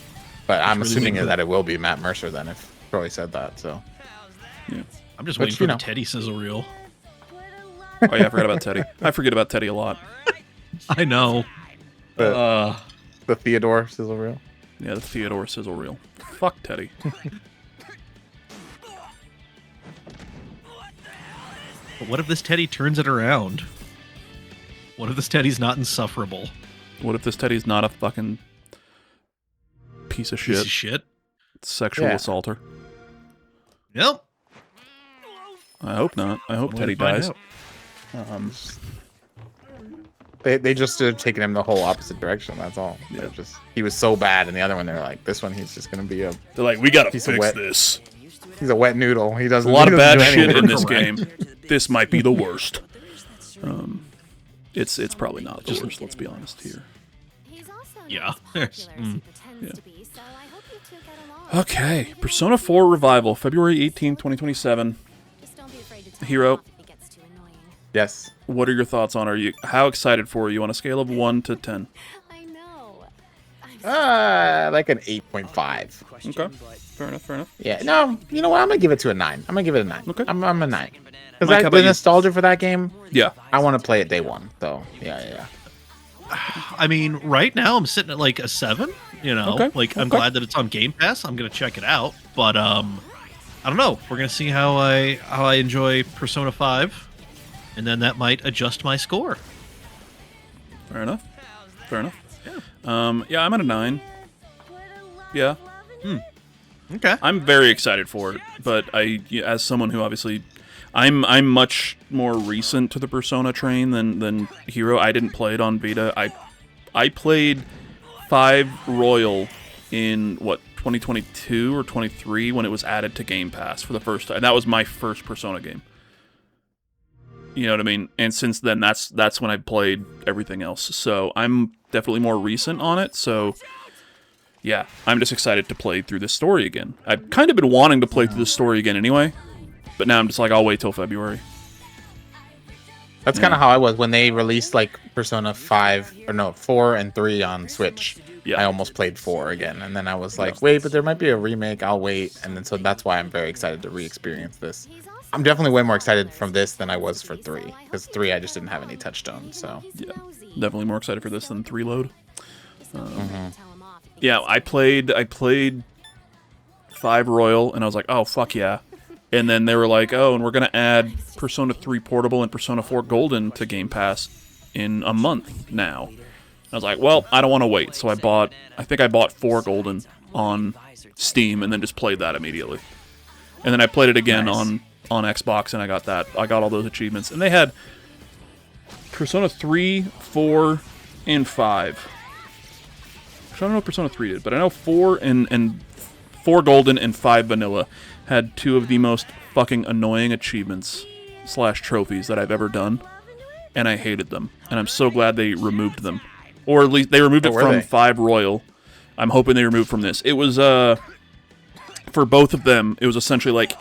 But I'm really assuming think that it will be Matt Mercer then, if Troy said that. So I'm just But, waiting for you the know. Teddy sizzle reel. Oh yeah, I forgot about Teddy. I forget about Teddy a lot. I know. the Theodore sizzle reel. Yeah, the Theodore sizzle reel. Fuck Teddy. But what if this Teddy turns it around? What if this Teddy's not insufferable? What if this Teddy's not a fucking piece of Piece shit? of shit. Sexual Yeah. assaulter. Yep. I hope not. I hope We'll Teddy find dies. out. They just have taken him the whole opposite direction. That's all. Yeah. They're just he was so bad, and the other one they're like, this one he's just gonna be They're like, we gotta Piece of fix wet- this. he's a wet noodle. He doesn't. A lot he of doesn't bad do shit anything. in this Correct. game. This might be the worst. It's probably not the worst. Let's be honest here. He's also not Yeah. as popular as he pretends to be, so I hope you two get along. Okay, Persona 4 Revival, February 18, 2027. Just don't be afraid to tell Hero. him off if he gets too annoying. Yes. What are your thoughts on? How excited for you on a scale of 1 to 10? I know. I'm Like an 8.5. Okay, fair enough. Yeah. No, you know what? I'm gonna give it to a 9. I'm gonna give it a 9. Okay. I'm a 9. Mike, Because how about the you? nostalgia for that game, Yeah, I want to play it day one. So yeah. I mean, right now I'm sitting at like a 7. You know, Okay, like I'm okay. glad that it's on Game Pass. I'm gonna check it out, but I don't know. We're gonna see how I enjoy Persona 5, and then that might adjust my score. fair enough. Yeah, I'm at a 9. Yeah, Okay. I'm very excited for it, but as someone who obviously, I'm much more recent to the Persona train than Hero. I didn't play it on Vita. I played 5 Royal in 2022 or 23 when it was added to Game Pass for the first time. That was my first Persona game. You know what I mean? And since then, that's when I played everything else. So I'm definitely more recent on it. So yeah, I'm just excited to play through this story again. I've kind of been wanting to play through this story again anyway, but now I'm just like, I'll wait till February. That's kind of how I was when they released like Persona 4 and 3 on Switch. Yeah. I almost played 4 again, and then I was like, wait, but there might be a remake. I'll wait, and then so that's why I'm very excited to re-experience this. I'm definitely way more excited from this than I was for 3, because 3 I just didn't have any touchstones. So yeah, definitely more excited for this than 3 load. Yeah, I played 5 Royal, and I was like, oh fuck yeah. And then they were like, oh, and we're gonna add Persona 3 Portable and Persona 4 Golden to Game Pass in a month now. I was like, well, I don't want to wait, so I think I bought 4 Golden on Steam and then just played that immediately. And then I played it again on Xbox, and I got all those achievements. And they had Persona 3, 4, and 5. I don't know what Persona 3 did, but I know 4 and 4 Golden and 5 Vanilla had 2 of the most fucking annoying achievements / trophies that I've ever done, and I hated them. And I'm so glad they removed them. Or at least they removed it from 5 Royal. I'm hoping they removed from this. It was, for both of them, it was essentially like,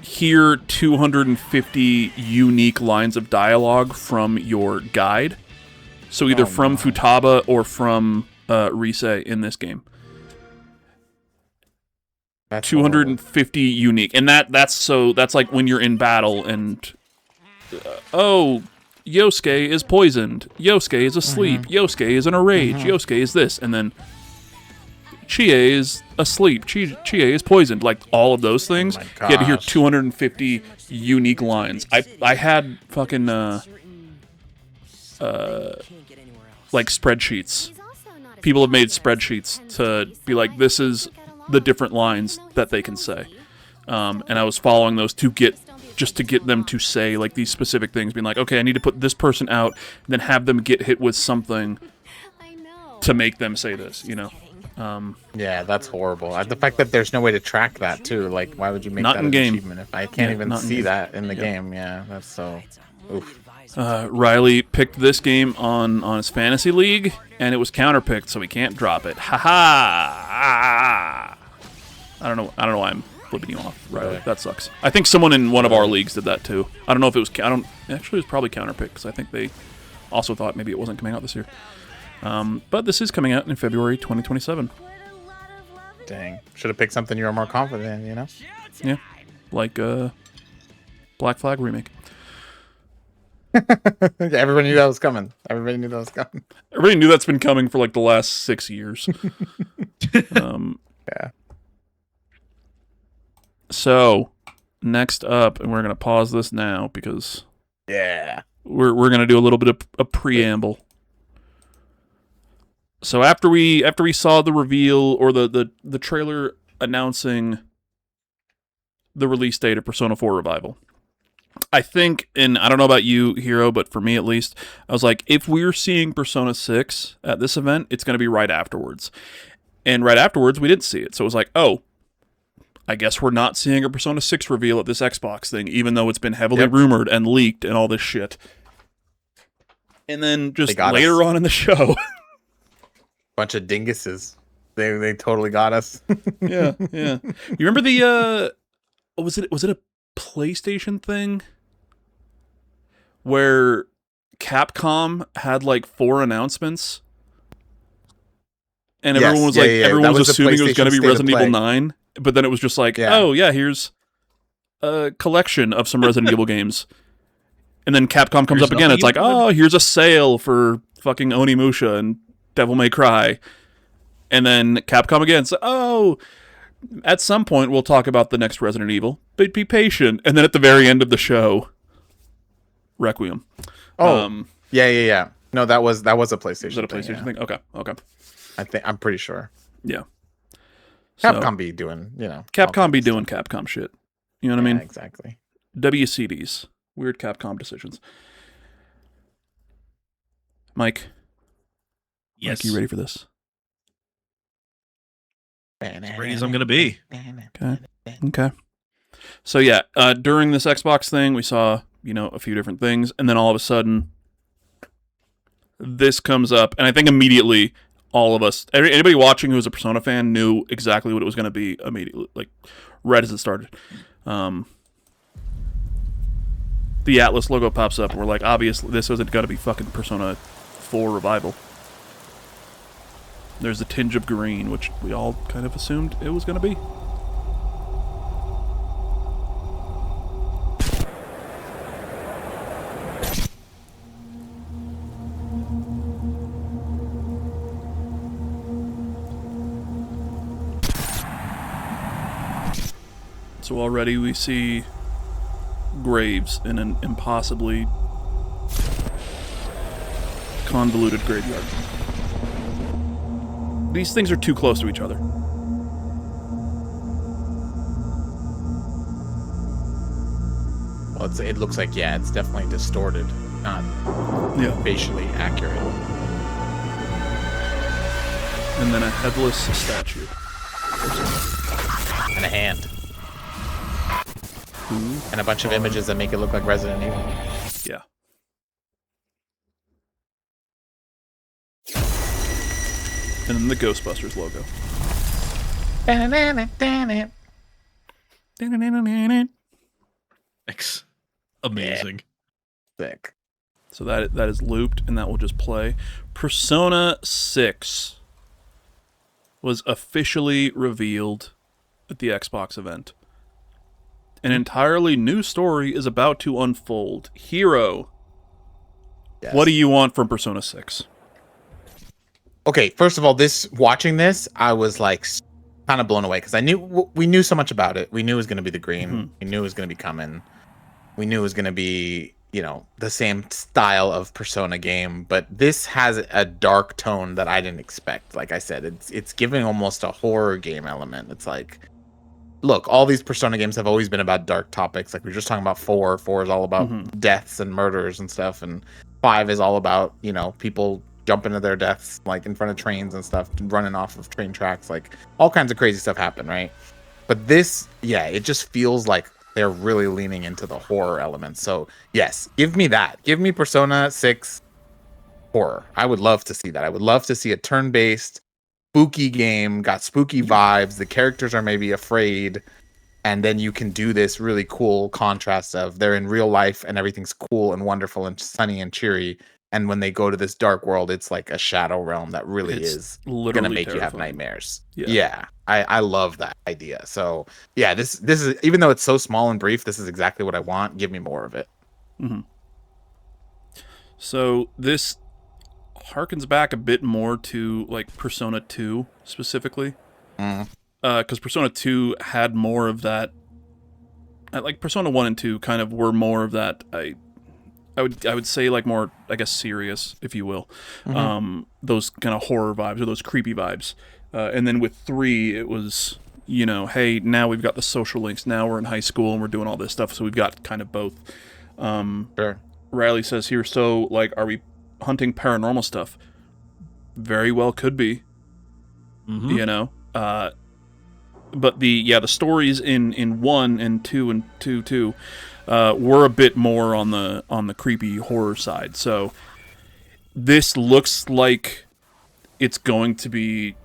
here 250 unique lines of dialogue from your guide. So either from Futaba or from Rise in this game. That's 250 horrible. Unique. And that's like when you're in battle and, Yosuke is poisoned. Yosuke is asleep. Yosuke is in a rage. Yosuke is this. And then Chie is asleep. Chie is poisoned. Like, all of those things. You had to hear 250 unique lines. I had fucking, like, spreadsheets. People have made spreadsheets to be like, this is the different lines that they can say. And I was following those to get them to say, like, these specific things, being like, okay, I need to put this person out, and then have them get hit with something to make them say this, you know? Yeah, that's horrible. The fact that there's no way to track that, too. Like, why would you make that an achievement if I can't even see that in the game? Yeah, that's so... Oof. Riley picked this game on his fantasy league, and it was counterpicked, so he can't drop it. Ha ha! I don't know why I'm flipping you off, Riley. That sucks. I think someone in one of our leagues did that too. I don't know if it was. Actually, it was probably counterpicked, because I think they also thought maybe it wasn't coming out this year. But this is coming out in February 2027. Dang. Should have picked something you were more confident in, you know? Yeah. Like Black Flag Remake. Everybody knew that was coming. Everybody knew that's been coming for like the last 6 years. Yeah. So, next up, and we're going to pause this now because we're going to do a little bit of a preamble. So after we saw the reveal or the trailer announcing the release date of Persona 4 Revival, I think, and I don't know about you, Hero, but for me at least, I was like, if we're seeing Persona 6 at this event, it's going to be right afterwards. And right afterwards, we didn't see it. So it was like, oh, I guess we're not seeing a Persona 6 reveal at this Xbox thing, even though it's been heavily rumored and leaked and all this shit. And then just later on in the show... Bunch of dinguses. They totally got us. Yeah. You remember the... was it a PlayStation thing where Capcom had like 4 announcements, and everyone was everyone was assuming it was going to be Resident Evil 9, but then it was just like, oh yeah, here's a collection of some Resident Evil games, and then Capcom comes up again. It's like, oh, here's a sale for fucking Onimusha and Devil May Cry, and then Capcom again. So, oh, at some point we'll talk about the next Resident Evil, but be patient. And then at the very end of the show, Requiem. Oh, yeah. No, that was a PlayStation. Was it a PlayStation thing? Okay. I'm pretty sure. Yeah. Capcom be doing, Capcom be doing Capcom shit. You know what I mean? Exactly. WCDs. Weird Capcom decisions. Mike. Yes. Mike, you ready for this? As ready as I'm going to be. Okay. So yeah, during this Xbox thing, we saw, a few different things, and then all of a sudden, this comes up, and I think immediately, all of us, anybody watching who was a Persona fan knew exactly what it was going to be immediately, like, right as it started. The Atlas logo pops up, and we're like, obviously, this isn't going to be fucking Persona 4 Revival. There's a tinge of green, which we all kind of assumed it was going to be. So already we see graves in an impossibly convoluted graveyard. These things are too close to each other. Well, it looks like, yeah, it's definitely distorted, not facially accurate. And then a headless statue. And a hand. And a bunch of images that make it look like Resident Evil. Yeah. And then the Ghostbusters logo. Amazing. Sick. So that is looped, and that will just play. Persona 6 was officially revealed at the Xbox event. An entirely new story is about to unfold. Hero, yes. What do you want from Persona 6? Okay, first of all, watching this, I was like kind of blown away because we knew so much about it. We knew it was going to be the green. Mm-hmm. We knew it was going to be coming. We knew it was going to be, the same style of Persona game, but this has a dark tone that I didn't expect. Like I said, it's giving almost a horror game element. It's like, look, all these Persona games have always been about dark topics. Like we were just talking about 4. 4 is all about deaths and murders and stuff, and 5 is all about, people jumping to their deaths like in front of trains and stuff, running off of train tracks. Like all kinds of crazy stuff happen, right? But this, it just feels like they're really leaning into the horror elements. So yes, give me that. Give me Persona 6 horror. I would love to see that. I would love to see a turn-based spooky game, got spooky vibes. The characters are maybe afraid, and then you can do this really cool contrast of they're in real life and everything's cool and wonderful and sunny and cheery. And when they go to this dark world, it's like a shadow realm that really is going to make you have nightmares. Yeah. I love that idea. So yeah, this is, even though it's so small and brief, this is exactly what I want. Give me more of it. Mm-hmm. So this harkens back a bit more to like Persona 2 specifically. Because Persona 2 had more of that. Like Persona 1 and 2 kind of were more of that. I would say like more, I guess, serious, if you will. Those kind of horror vibes or those creepy vibes. And then with 3, it was, hey, now we've got the social links. Now we're in high school and we're doing all this stuff. So we've got kind of both. Sure. Riley says here, so like, are we hunting paranormal stuff? Very well could be. But the stories in 1 and 2 and 2 were a bit more on the creepy horror side. So this looks like it's going to be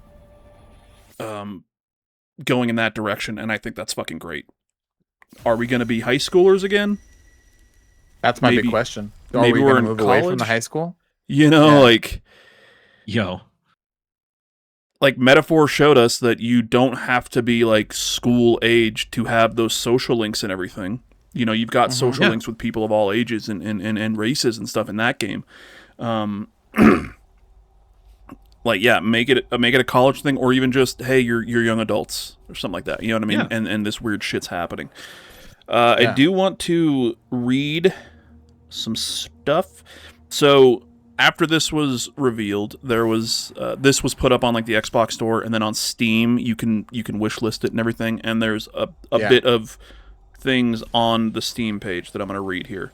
going in that direction, and I think that's fucking great. Are we going to be high schoolers again? That's my big question. Are maybe we we're going to in move away college? from the high school? Like Metaphor showed us that you don't have to be like school age to have those social links and everything. You've got social links with people of all ages and races and stuff in that game. Make it a college thing, or even just, hey, you're young adults or something like that. You know what I mean? Yeah. And this weird shit's happening. I do want to read some stuff. So after this was revealed, there was this was put up on like the Xbox store, and then on Steam you can wish list it and everything. And there's a bit of things on the Steam page that I'm going to read here.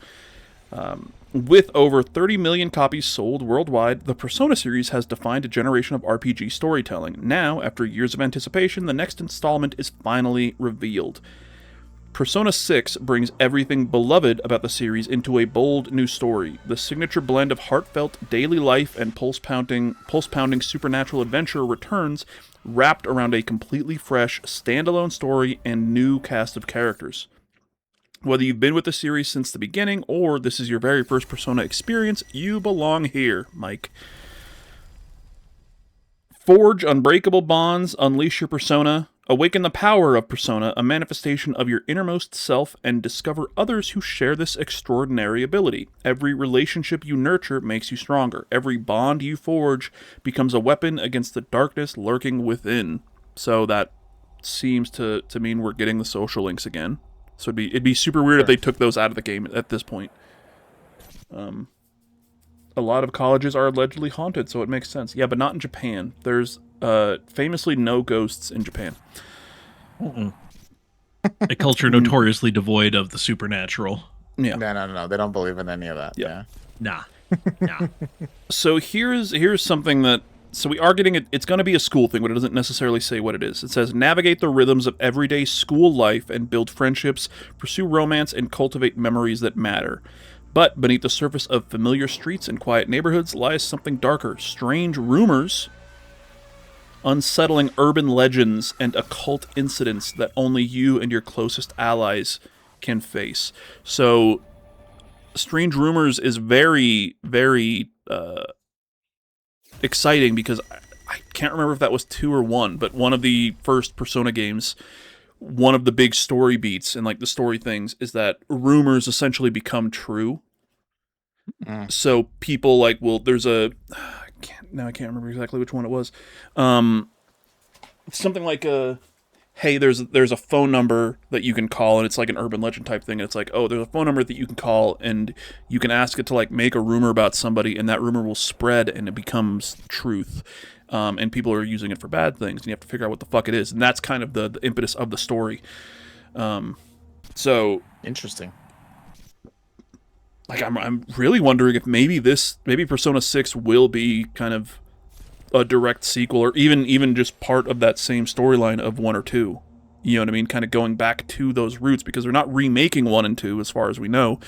With over 30 million copies sold worldwide, the Persona series has defined a generation of RPG storytelling. Now, after years of anticipation, the next installment is finally revealed. Persona 6 brings everything beloved about the series into a bold new story. The signature blend of heartfelt daily life and pulse-pounding supernatural adventure returns, wrapped around a completely fresh, standalone story and new cast of characters. Whether you've been with the series since the beginning, or this is your very first Persona experience, you belong here, Mike. Forge unbreakable bonds, unleash your persona, awaken the power of Persona, a manifestation of your innermost self, and discover others who share this extraordinary ability. Every relationship you nurture makes you stronger. Every bond you forge becomes a weapon against the darkness lurking within. So that seems to mean we're getting the social links again. So it'd be super weird if they took those out of the game at this point. A lot of colleges are allegedly haunted, so it makes sense. Yeah, but not in Japan. There's famously no ghosts in Japan. A culture notoriously devoid of the supernatural. Yeah. No. They don't believe in any of that. Yeah. Nah. So here's something that... So we are getting it. It's going to be a school thing, but it doesn't necessarily say what it is. It says, navigate the rhythms of everyday school life and build friendships, pursue romance, and cultivate memories that matter. But beneath the surface of familiar streets and quiet neighborhoods lies something darker. Strange rumors, unsettling urban legends, and occult incidents that only you and your closest allies can face. So, Strange Rumors is very, very exciting because I can't remember if that was 2 or 1, but one of the first Persona games, one of the big story beats and like the story things is that rumors essentially become true. So people like, well, there's I can't remember exactly which one it was. Something like hey, there's a phone number that you can call, and it's like an urban legend type thing. And it's like, oh, there's a phone number that you can call, and you can ask it to like make a rumor about somebody, and that rumor will spread, and it becomes truth. And people are using it for bad things, and you have to figure out what the fuck it is, and that's kind of the impetus of the story. So interesting. Like I'm really wondering if maybe Persona 6 will be kind of a direct sequel, or even just part of that same storyline of 1 or 2. You know what I mean? Kind of going back to those roots, because they're not remaking 1 and 2 as far as we know.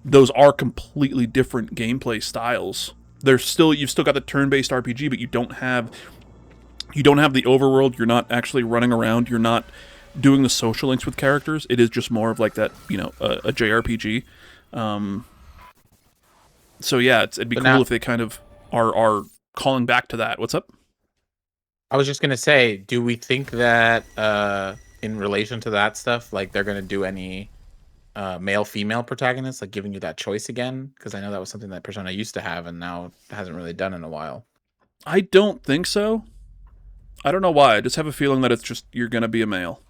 Those are completely different gameplay styles. You've still got the turn-based RPG, but you don't have the overworld. You're not actually running around. You're not doing the social links with characters. It is just more of like that, a JRPG. So yeah, it'd be cool if they kind of are calling back to that. What's up? I was just gonna say, do we think that in relation to that stuff, like they're gonna do any male-female protagonists, like giving you that choice again? Because I know that was something that Persona used to have, and now hasn't really done in a while. I don't think so. I don't know why. I just have a feeling that it's just you're gonna be a male.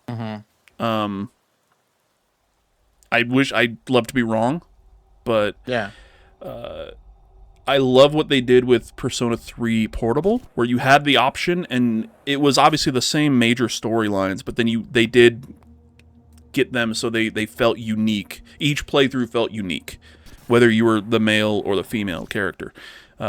I'd love to be wrong, but yeah. I love what they did with Persona 3 Portable, where you had the option, and it was obviously the same major storylines, but then they did get them so they felt unique. Each playthrough felt unique, whether you were the male or the female character,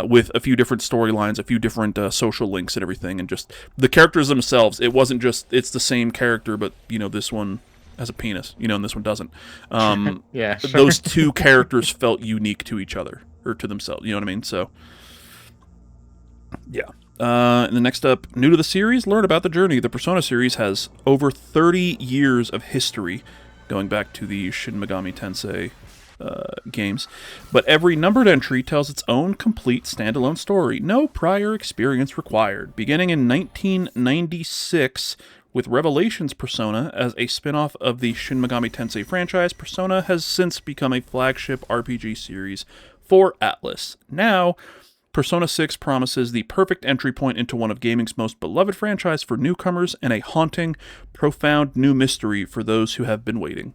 with a few different storylines, a few different social links and everything, and just the characters themselves. It wasn't just, it's the same character, but, this one has a penis, and this one doesn't. Yeah, sure. Those two characters felt unique to each other. Or to themselves, you know what I mean? So, yeah. And then next up, new to the series, learn about the journey. The Persona series has over 30 years of history, going back to the Shin Megami Tensei games. But every numbered entry tells its own complete standalone story. No prior experience required. Beginning in 1996, with Revelations Persona as a spin-off of the Shin Megami Tensei franchise, Persona has since become a flagship RPG series for Atlus. Now, Persona 6 promises the perfect entry point into one of gaming's most beloved franchise for newcomers, and a haunting, profound new mystery for those who have been waiting,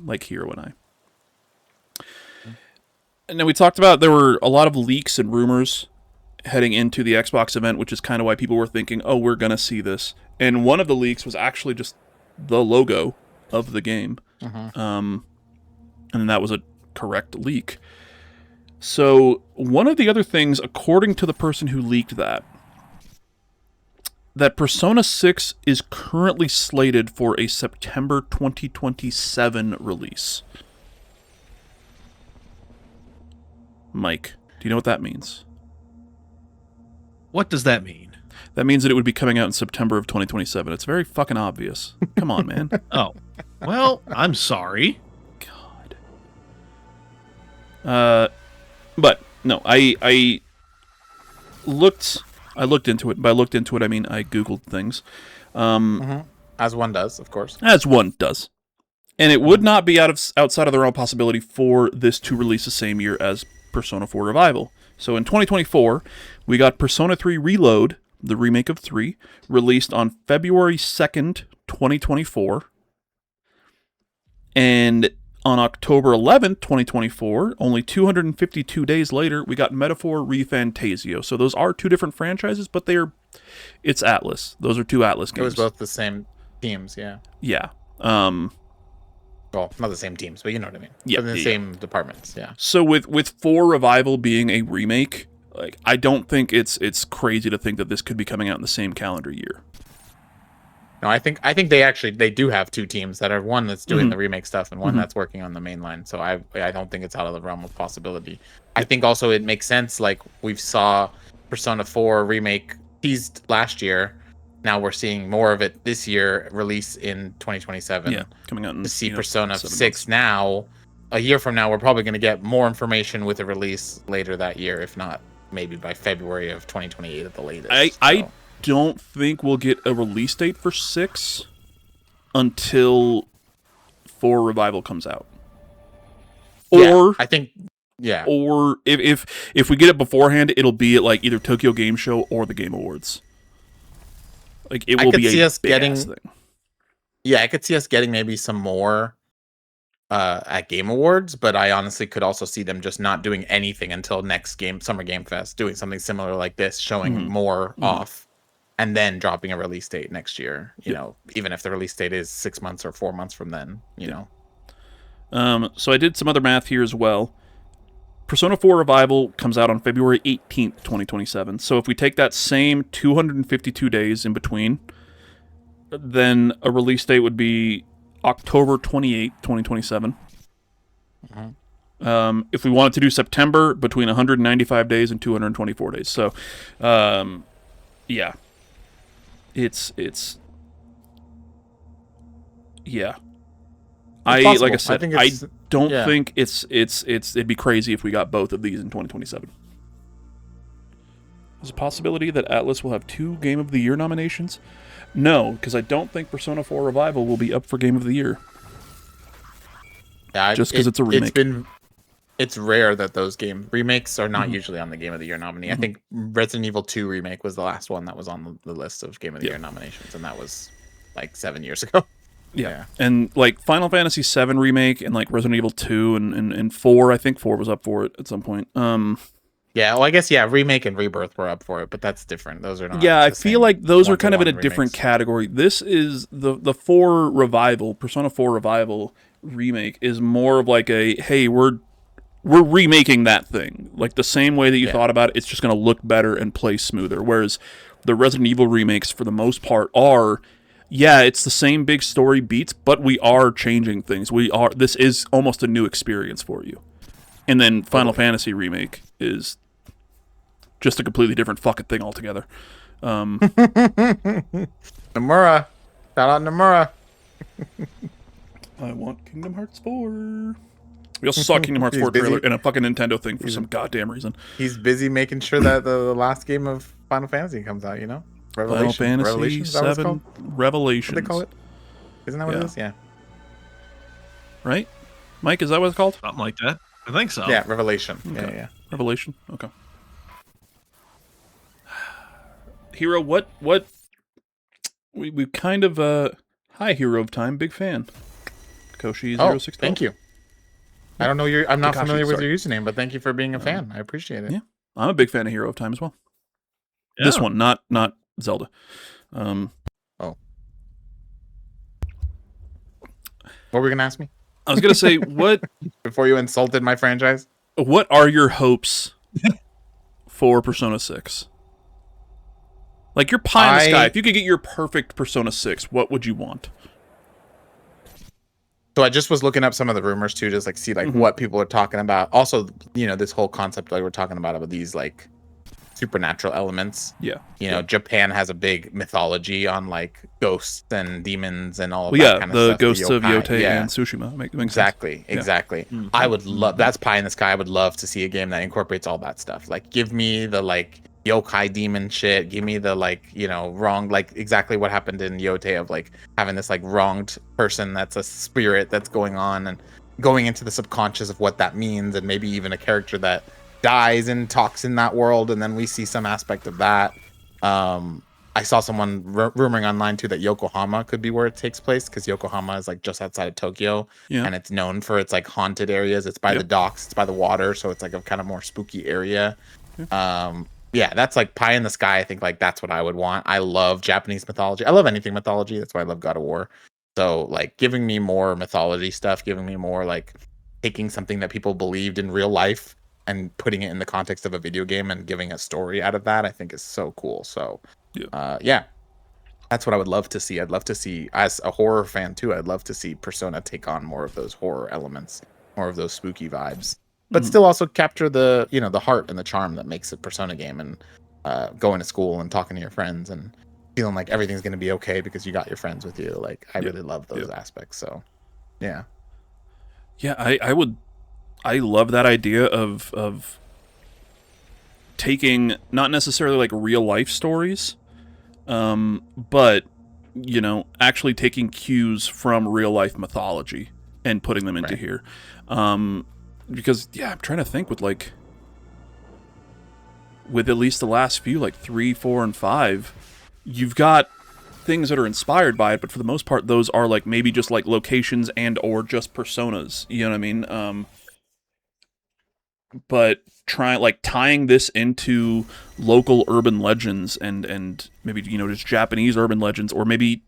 like Hiro and I. And then we talked about there were a lot of leaks and rumors heading into the Xbox event, which is kind of why people were thinking, oh, we're going to see this. And one of the leaks was actually just the logo of the game. And that was a correct leak. So, one of the other things, according to the person who leaked that Persona 6 is currently slated for a September 2027 release. Mike, do you know what that means? What does that mean? That means that it would be coming out in September of 2027. It's very fucking obvious. Come on, man. Oh. Well, I'm sorry. God. But no, I looked into it. By looked into it, I mean I Googled things. As one does, of course. As one does. And it would not be outside of the realm of possibility for this to release the same year as Persona 4 Revival. So in 2024, we got Persona 3 Reload the remake of 3, released on February 2nd, 2024. And on October 11th, 2024, only 252 days later, we got Metaphor ReFantasio. So those are two different franchises, but it's Atlas. Those are two Atlas games. It was both the same teams, yeah. Yeah. Well, not the same teams, but you know what I mean. Yeah, the same departments, yeah. So with 4 Revival being a remake, like I don't think it's crazy to think that this could be coming out in the same calendar year. No, I think they do have 2 teams that are one that's doing the remake stuff and one that's working on the main line. So I don't think it's out of the realm of possibility. I think also it makes sense. Like we saw Persona 4 remake teased last year. Now we're seeing more of it this year, release in 2027. Yeah, coming out in, to see Persona 7 6 months. now. A year from now, we're probably going to get more information with a release later that year, if not maybe by February of 2028 at the latest. I don't think we'll get a release date for 6 until 4 Revival comes out. Or I think, yeah. Or if we get it beforehand, it'll be at like either Tokyo Game Show or the Game Awards. Like it will be a big-ass thing. Yeah, I could see us getting maybe some more at Game Awards, but I honestly could also see them just not doing anything until next Summer Game Fest, doing something similar like this, showing more off, and then dropping a release date next year. You know, even if the release date is 6 months or 4 months from then. You know. So I did some other math here as well. Persona 4 Revival comes out on February 18th, 2027. So if we take that same 252 days in between, then a release date would be October 28th, 2027. If we wanted to do September, between 195 days and 224 days. So, yeah. It's yeah. Like I said, I don't think it'd be crazy if we got both of these in 2027. There's a possibility that Atlas will have 2 Game of the Year nominations. No, because I don't think Persona 4 Revival will be up for Game of the Year. Yeah, just because it's a remake. It's rare that those remakes are not usually on the Game of the Year nominee. I think Resident Evil 2 remake was the last one that was on the list of Game of the Year nominations, and that was like 7 years ago. Yeah. And like Final Fantasy 7 remake and like Resident Evil 2 and 4, I think 4 was up for it at some point. Yeah, well, I guess remake and Rebirth were up for it, but that's different. Those are not. Yeah, I feel like those are kind of in a different category. This is the 4 Revival, Persona 4 Revival remake is more of like a, hey, we're remaking that thing. Like the same way that you thought about it, it's just going to look better and play smoother. Whereas the Resident Evil remakes, for the most part, are, yeah, it's the same big story beats, but we are changing things. This is almost a new experience for you. And then Final Fantasy remake is just a completely different fucking thing altogether. Nomura. Shout out Nomura. I want Kingdom Hearts 4. We also saw Kingdom Hearts 4 trailer in a fucking Nintendo thing for some goddamn reason. He's busy making sure that the last game of Final Fantasy comes out, you know? Final Fantasy 7 Revelations. What they call it? Isn't that what it is? Yeah. Right? Mike, is that what it's called? Something like that. I think so. Yeah, Revelation. Okay. Yeah. Revelation. Okay. Hero, what we kind of hi Hero of Time, big fan. Koshi06. Thank you. I don't know I'm not familiar with your username, but thank you for being a fan. I appreciate it. Yeah. I'm a big fan of Hero of Time as well. Yeah. This one, not Zelda. What were you gonna ask me? I was gonna say, what before you insulted my franchise? What are your hopes for Persona 6? Like your pie in the sky. If you could get your perfect Persona 6, what would you want? So I just was looking up some of the rumors too, just like see like what people are talking about. Also, this whole concept like we're talking about these like supernatural elements. Yeah. Japan has a big mythology on like ghosts and demons and all of that kind of stuff. The ghosts of Yotei and Tsushima. Makes exactly. sense. Exactly. Mm-hmm. I would love, that's pie in the sky. I would love to see a game that incorporates all that stuff. Like give me the like yokai demon shit. Give me the like, wrong, like exactly what happened in Yotei of like having this like wronged person that's a spirit that's going on and going into the subconscious of what that means, and maybe even a character that dies and talks in that world, and then we see some aspect of that. I saw someone rumoring online too that Yokohama could be where it takes place, because Yokohama is like just outside of Tokyo, and it's known for its like haunted areas. It's by the docks, it's by the water, so it's like a kind of more spooky area. Yeah, that's like pie in the sky. I think like that's what I would want. I love Japanese mythology. I love anything mythology. That's why I love God of War. So like giving me more mythology stuff, giving me more like taking something that people believed in real life and putting it in the context of a video game and giving a story out of that, I think is so cool. So yeah, that's what I would love to see. I'd love to see, as a horror fan too, I'd love to see Persona take on more of those horror elements, more of those spooky vibes, but still also capture the, you know, the heart and the charm that makes a Persona game, and going to school and talking to your friends and feeling like everything's going to be okay because you got your friends with you. Like I really love those aspects. So yeah. I love that idea of taking not necessarily like real life stories, but you know, actually taking cues from real life mythology and putting them into here. Because I'm trying to think with at least the last few, like 3, 4, and 5, you've got things that are inspired by it, but for the most part, those are like maybe just like locations and or just personas. You know what I mean? But tying this into local urban legends and maybe, you know, just Japanese urban legends, or maybe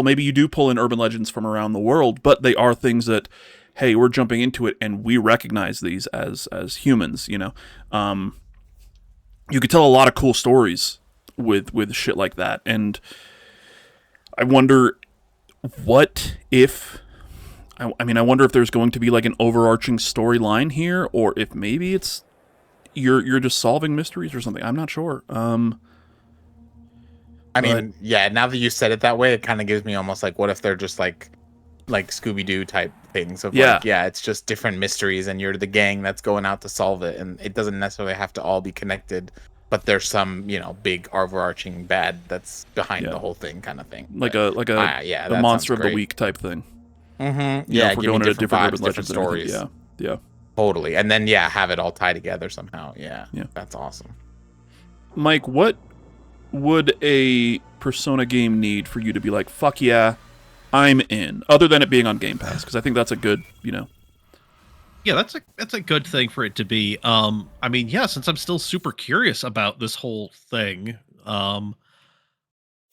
maybe you do pull in urban legends from around the world, but they are things that, hey, we're jumping into it and we recognize these as humans, you know. You could tell a lot of cool stories with shit like that. And I wonder what if I wonder if there's going to be like an overarching storyline here, or if maybe it's you're just solving mysteries or something. I'm not sure. I mean, yeah, now that you said it that way, it kind of gives me almost like, what if they're just like Scooby-Doo type things of it's just different mysteries and you're the gang that's going out to solve it, and it doesn't necessarily have to all be connected, but there's some, you know, big overarching bad that's behind the whole thing kind of thing. Like a the monster of the week type thing. Mm-hmm. You know, if we're going into different urban legends, stories. Yeah. Totally. And then have it all tie together somehow. Yeah. That's awesome. Mike, what would a Persona game need for you to be like, fuck yeah, I'm in, other than it being on Game Pass? Because I think that's a good, you know. Yeah, that's a good thing for it to be. I mean, yeah, since I'm still super curious about this whole thing, I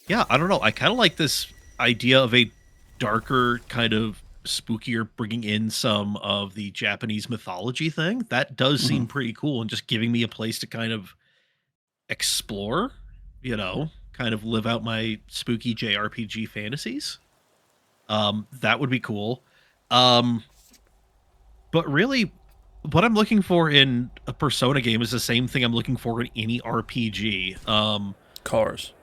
don't know. I kind of like this idea of a darker, kind of spookier, bringing in some of the Japanese mythology thing. That does seem pretty cool, and just giving me a place to kind of explore, you know, kind of live out my spooky JRPG fantasies. That would be cool. But really, what I'm looking for in a Persona game is the same thing I'm looking for in any RPG. Cars.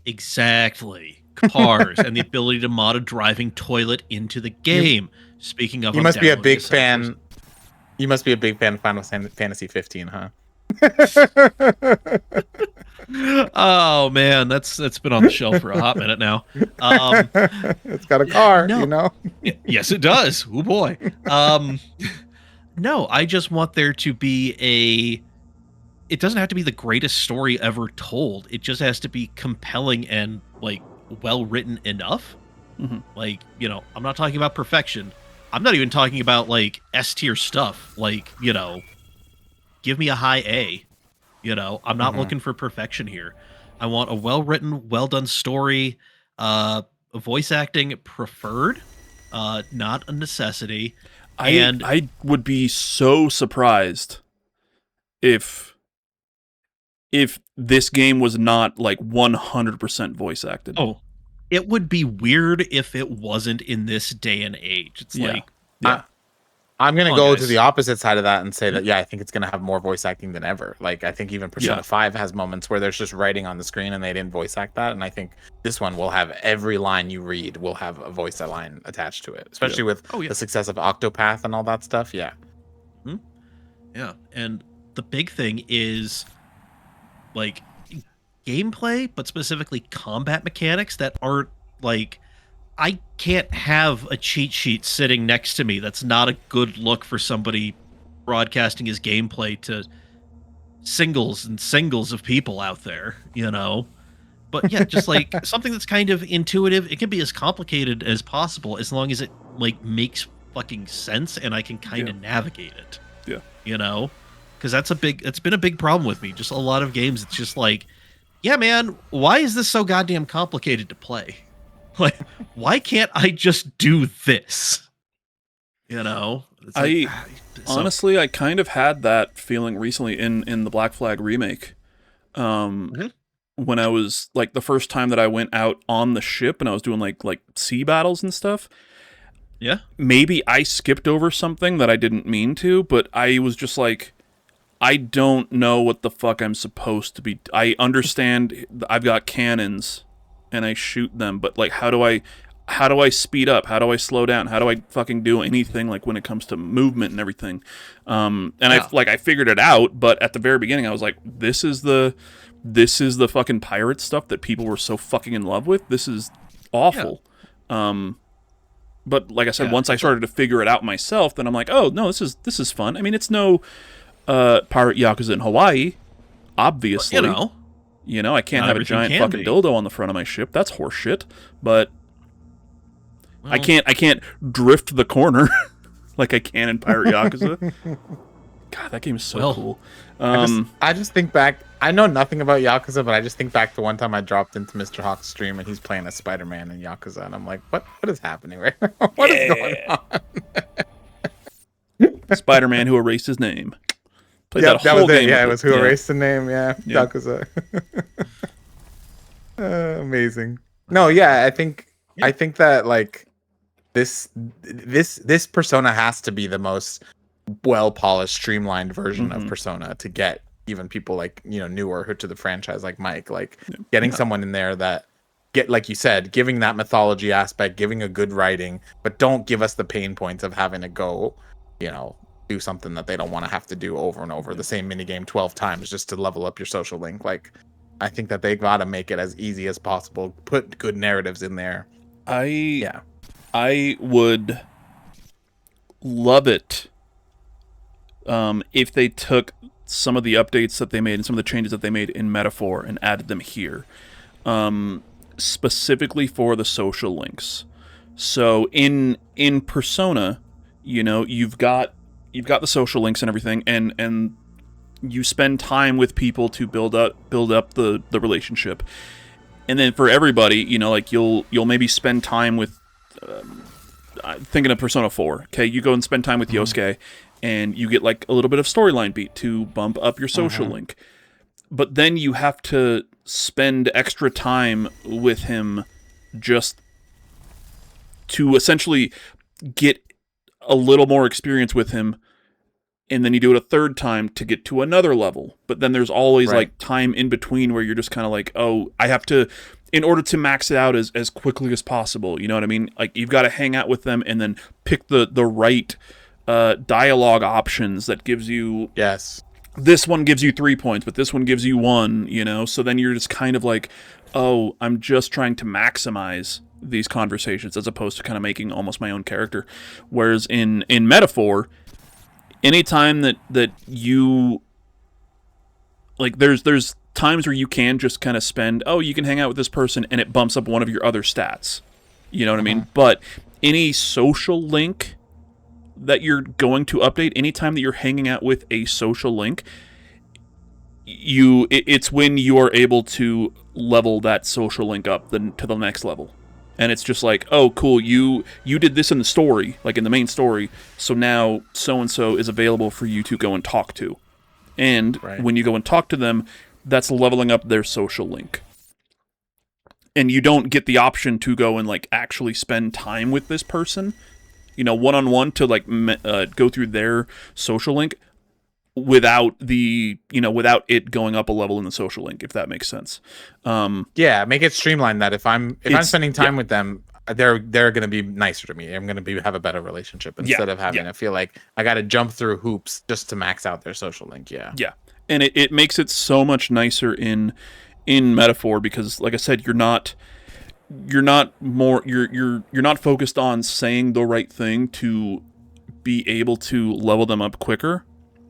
Exactly. Cars and the ability to mod a driving toilet into the game. Speaking of, you must be a big fan. You must be a big fan of Final Fantasy 15, huh? Oh man, that's been on the shelf for a hot minute now. It's got a car, you know. Yes, it does. Oh boy. No, I just want there to be it doesn't have to be the greatest story ever told. It just has to be compelling and like well written enough. Like, you know, I'm not talking about perfection. I'm not even talking about like S tier stuff. Like, you know, give me a high A. You know, I'm not looking for perfection here. I want a well-written, well-done story, voice acting preferred, not a necessity. I would be so surprised if this game was not like 100% voice acted. Oh, it would be weird if it wasn't in this day and age. It's like, I'm going to go to the opposite side of that and say that, I think it's going to have more voice acting than ever. Like, I think even Persona 5 has moments where there's just writing on the screen and they didn't voice act that. And I think this one will have every line you read will have a voice line attached to it, especially with the success of Octopath and all that stuff. Yeah. Yeah. And the big thing is like gameplay, but specifically combat mechanics that aren't like, I can't have a cheat sheet sitting next to me. That's not a good look for somebody broadcasting his gameplay to singles and singles of people out there, But yeah, just like something that's kind of intuitive. It can be as complicated as possible as long as it like makes fucking sense and I can kind of navigate it. Yeah. Because it's been a big problem with me. Just a lot of games. It's just like, yeah, man, why is this so goddamn complicated to play? Like, why can't I just do this? It's honestly, I kind of had that feeling recently in the Black Flag remake. When I was like the first time that I went out on the ship and I was doing like sea battles and stuff. Yeah. Maybe I skipped over something that I didn't mean to, but I was just like, I don't know what the fuck I'm supposed to be. I understand I've got cannons and I shoot them, but like, how do I speed up? How do I slow down? How do I fucking do anything like when it comes to movement and everything? I figured it out, but at the very beginning I was like, this is the fucking pirate stuff that people were so fucking in love with. This is awful. Yeah. But like I said, once I started to figure it out myself, then I'm like, oh no, this is fun. I mean, it's no pirate Yakuza in Hawaii, obviously. I can't have a giant fucking dildo on the front of my ship. That's horseshit. But I can't drift the corner like I can in Pirate Yakuza. God, that game is so cool. I just think back. I know nothing about Yakuza, but I just think back to one time I dropped into Mr. Hawk's stream and he's playing as Spider-Man in Yakuza, and I'm like, what is happening right now? What is going on? Spider-Man who erased his name. Played that was it. Yeah, it was who erased the name. Yeah, Yakuza. Amazing. No, yeah, I think that like this Persona has to be the most well-polished, streamlined version of Persona to get even people like newer to the franchise like Mike, like getting someone in there that like you said, giving that mythology aspect, giving a good writing, but don't give us the pain points of having to go do something that they don't want to have to do over and over, the same minigame 12 times just to level up your social link. Like, I think that they gotta make it as easy as possible, put good narratives in there. I would love it if they took some of the updates that they made and some of the changes that they made in Metaphor and added them here, specifically for the social links. So in Persona, you've got the social links and everything, and you spend time with people to build up the relationship. And then for everybody, like you'll maybe spend time with thinking of Persona 4. Okay, you go and spend time with Yosuke, and you get like a little bit of storyline beat to bump up your social link. But then you have to spend extra time with him just to essentially get a little more experience with him, and then you do it a third time to get to another level. But then there's always like time in between where you're just kind of like, oh, I have to, in order to max it out as quickly as possible, you know what I mean? Like, you've got to hang out with them and then pick the right dialogue options that gives you... Yes. This one gives you 3 points, but this one gives you 1, so then you're just kind of like, oh, I'm just trying to maximize these conversations as opposed to kind of making almost my own character. Whereas in Metaphor, anytime that you... Like, there's times where you can just kind of spend, you can hang out with this person and it bumps up one of your other stats. You know what I mean? But any social link that you're going to update, anytime that you're hanging out with a social link, it's when you are able to level that social link up to the next level. And it's just like, oh, cool, you did this in the story, like in the main story, so now so-and-so is available for you to go and talk to. And when you go and talk to them, that's leveling up their social link. And you don't get the option to go and like actually spend time with this person, one-on-one to like go through their social link without without it going up a level in the social link, if that makes sense. Make it streamlined that if I'm spending time with them, they're going to be nicer to me. I'm going to have a better relationship instead of having to feel like I got to jump through hoops just to max out their social link. Yeah. And it makes it so much nicer in Metaphor because, like I said, you're not focused on saying the right thing to be able to level them up quicker.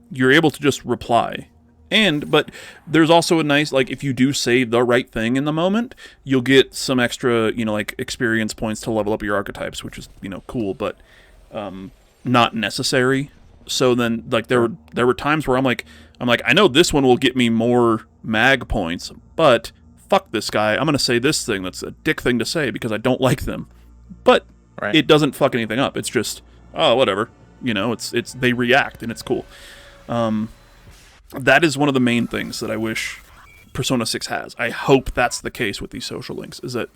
You're able to just reply But there's also a nice, like, if you do say the right thing in the moment, you'll get some extra, like, experience points to level up your archetypes, which is, cool, but not necessary. So then, like, there were times where I'm like, I know this one will get me more mag points, but fuck this guy. I'm going to say this thing that's a dick thing to say because I don't like them. But it doesn't fuck anything up. It's just, oh, whatever. It's they react, and it's cool. That is one of the main things that I wish Persona 6 has. I hope that's the case with these social links, is that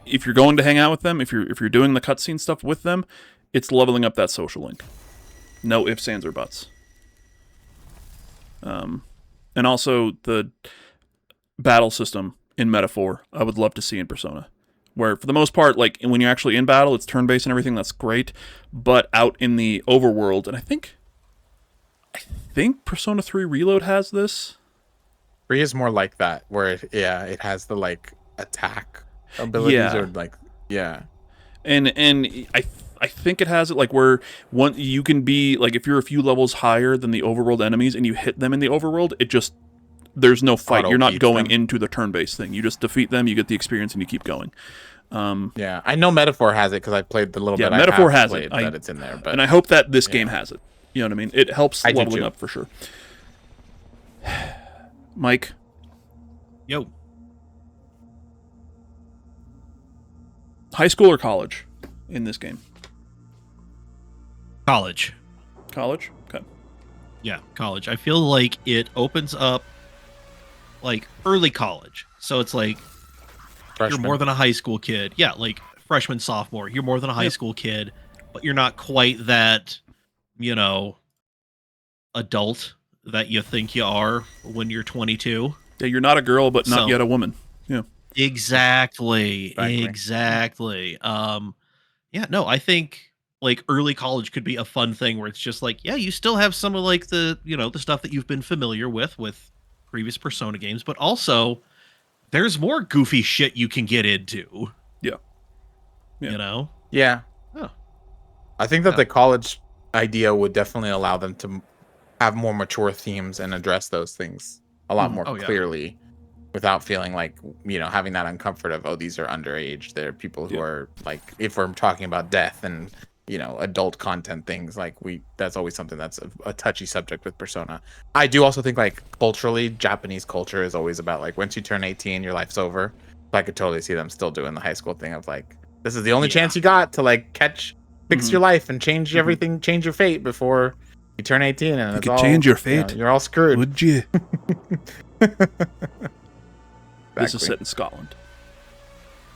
if you're going to hang out with them, if you're doing the cutscene stuff with them, it's leveling up that social link. No ifs, ands, or buts. And also the battle system in Metaphor, I would love to see in Persona. Where, for the most part, like, when you're actually in battle, it's turn-based and everything, that's great. But out in the overworld, and I think Persona 3 Reload has this. 3 is more like that, where it has the, like, attack abilities, or, like, And I think it has it, like, where you can be, like, if you're a few levels higher than the overworld enemies and you hit them in the overworld, there's no fight. You're not going into the turn-based thing. You just defeat them, you get the experience, and you keep going. I know Metaphor has it because I played the little bit. Metaphor has it. That it's in there, but and I hope that this game has it. You know what I mean? It helps leveling up for sure. Mike. Yo. High school or college in this game? College. College? Okay. Yeah, college. I feel like it opens up like early college. So it's like You're more than a high school kid. Yeah, like freshman, sophomore. You're more than a high school kid, but you're not quite that, adult that you think you are when you're 22. Yeah, you're not a girl, but not yet a woman. Yeah. Exactly. I think like early college could be a fun thing where it's just like, yeah, you still have some of like the, the stuff that you've been familiar with previous Persona games, but also there's more goofy shit you can get into. Yeah. Yeah. Oh. I think that the college idea would definitely allow them to have more mature themes and address those things a lot more clearly without feeling like, having that uncomfort of, these are underage. They're people who are like, if we're talking about death and, adult content things, like that's always something that's a touchy subject with Persona. I do also think like culturally, Japanese culture is always about like, once you turn 18, your life's over. So I could totally see them still doing the high school thing of like, this is the only chance you got to like fix your life and change everything, change your fate before you turn 18, and you could change your fate. You're all screwed. Would you? This is set in Scotland.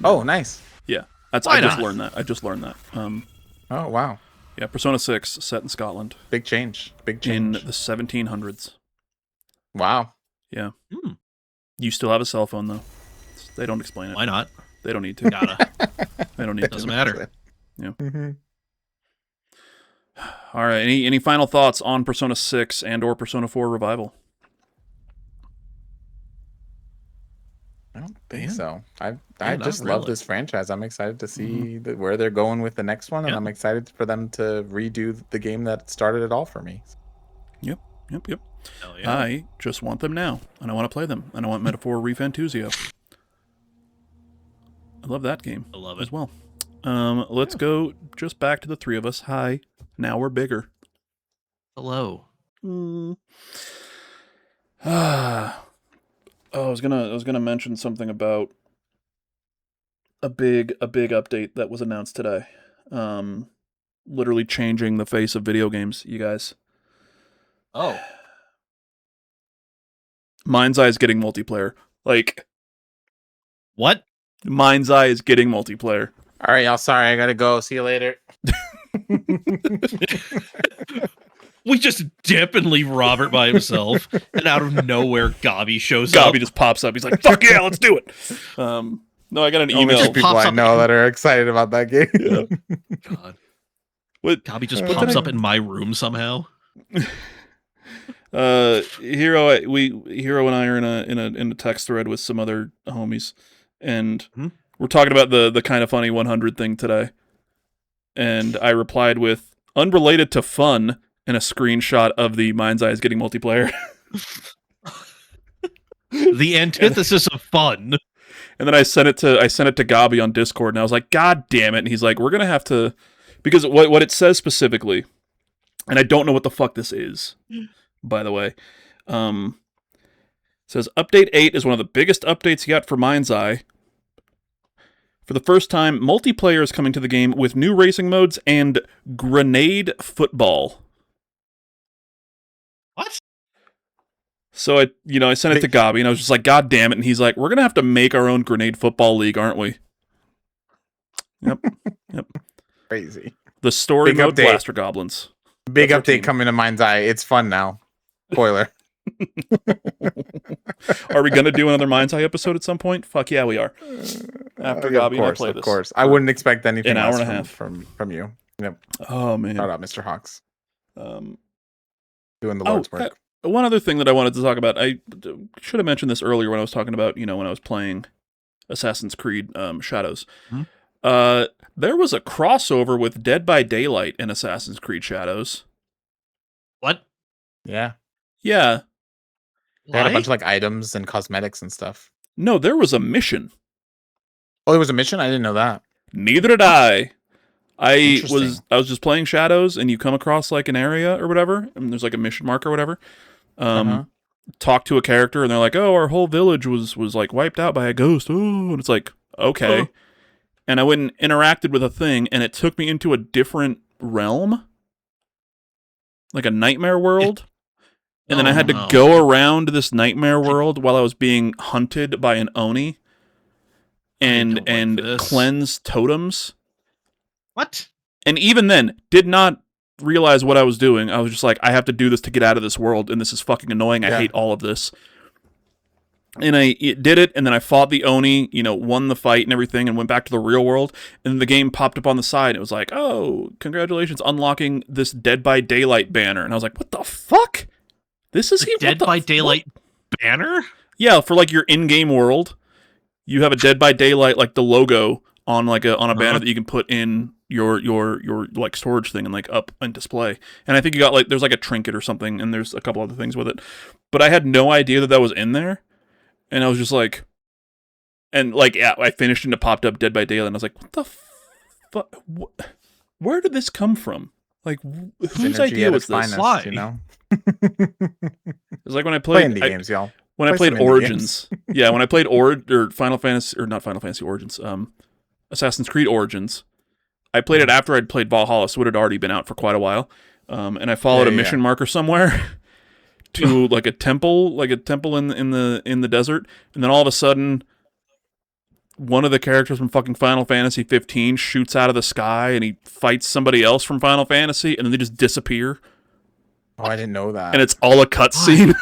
Oh, nice. Yeah, I just learned that. Oh, wow. Yeah, Persona 6 set in Scotland. Big change. In the 1700s. Wow. Yeah. You still have a cell phone though. They don't explain it. Why not? They don't need to. Gotta. They don't need to. Doesn't matter. Yeah. All right. Any final thoughts on Persona 6 and or Persona 4 Revival? I don't think so. I just love this franchise. I'm excited to see where they're going with the next one, and I'm excited for them to redo the game that started it all for me. Yep. Hell yeah. I just want them now, and I want to play them, and I want Metaphor Refantuzio. I love that game. I love it as well. Let's go just back to the three of us. Hi. Now we're bigger. Hello. I was gonna mention something about a big update that was announced today. Literally changing the face of video games, you guys. Oh. Mind's Eye is getting multiplayer. Like, what? Mind's Eye is getting multiplayer. All right, y'all. Sorry, I gotta go. See you later. We just dip and leave Robert by himself, and out of nowhere, Gabi shows up. Gabi just pops up. He's like, "Fuck yeah, let's do it." No, I got an email. People I know that are excited about that game. Yeah. God. Gabi just pops up in my room somehow. Hero and I are in a text thread with some other homies, and we're talking about the kind of funny 100 thing today. And I replied with unrelated to fun and a screenshot of the Mind's Eye is getting multiplayer. The antithesis of fun. And then I sent it to Gabi on Discord, and I was like, God damn it. And he's like, we're gonna have to, because what it says specifically, and I don't know what the fuck this is, by the way. It says update 8 is one of the biggest updates yet for Mind's Eye. For the first time, multiplayer is coming to the game with new racing modes and grenade football. What? So I sent it to Gabi, and I was just like, God damn it. And he's like, we're going to have to make our own grenade football league, aren't we? Yep. Crazy. The story Big mode update. Blaster Goblins. Big That's our update team. coming to Mind's Eye. It's fun now. Spoiler. Are we going to do another Mind's Eye episode at some point? Fuck yeah, we are. After Gabi and I play this. Of course. I wouldn't expect anything an hour else and a half. from you. Yep. Oh, man. Shout out, Mr. Hawks. Um, Doing the Lord's work. One other thing that I wanted to talk about, I should have mentioned this earlier when I was talking about, when I was playing Assassin's Creed Shadows. Mm-hmm. There was a crossover with Dead by Daylight in Assassin's Creed Shadows. What? Yeah. Yeah. They had a bunch of items and cosmetics and stuff. No, there was a mission. Oh, there was a mission? I didn't know that. Neither did I. I Interesting. was just playing Shadows, and you come across like an area or whatever, and there's like a mission mark or whatever. Talk to a character, and they're like, "Oh, our whole village was like wiped out by a ghost." Oh, and it's like, okay. Oh. And I went and interacted with a thing, and it took me into a different realm, like a nightmare world. And then I had to go around this nightmare world while I was being hunted by an Oni, and cleanse totems. What? And even then, did not realize what I was doing. I was just like, I have to do this to get out of this world, and this is fucking annoying. I hate all of this. And I did it, and then I fought the Oni, won the fight and everything, and went back to the real world. And the game popped up on the side. It was like, oh, congratulations, unlocking this Dead by Daylight banner. And I was like, what the fuck? This is here. Dead by Daylight banner? Yeah, for like your in-game world, you have a Dead by Daylight, like the logo on like on a banner that you can put in your like storage thing and like up and display. And I think you got like there's like a trinket or something, and there's a couple other things with it. But I had no idea that was in there, and I was just like, and like I finished and it popped up Dead by Daylight, and I was like, what the fuck? Where did this come from? Like, whose idea was this? Why? It's like when I played indie games, y'all. When I Play played some indie Origins, yeah, when I played Final Fantasy Origins, Assassin's Creed Origins, I played it after I'd played Valhalla, so it had already been out for quite a while, and I followed a mission marker somewhere to like a temple in the desert, and then all of a sudden, one of the characters from fucking Final Fantasy 15 shoots out of the sky, and he fights somebody else from Final Fantasy, and then they just disappear. Oh, I didn't know that. And it's all a cutscene.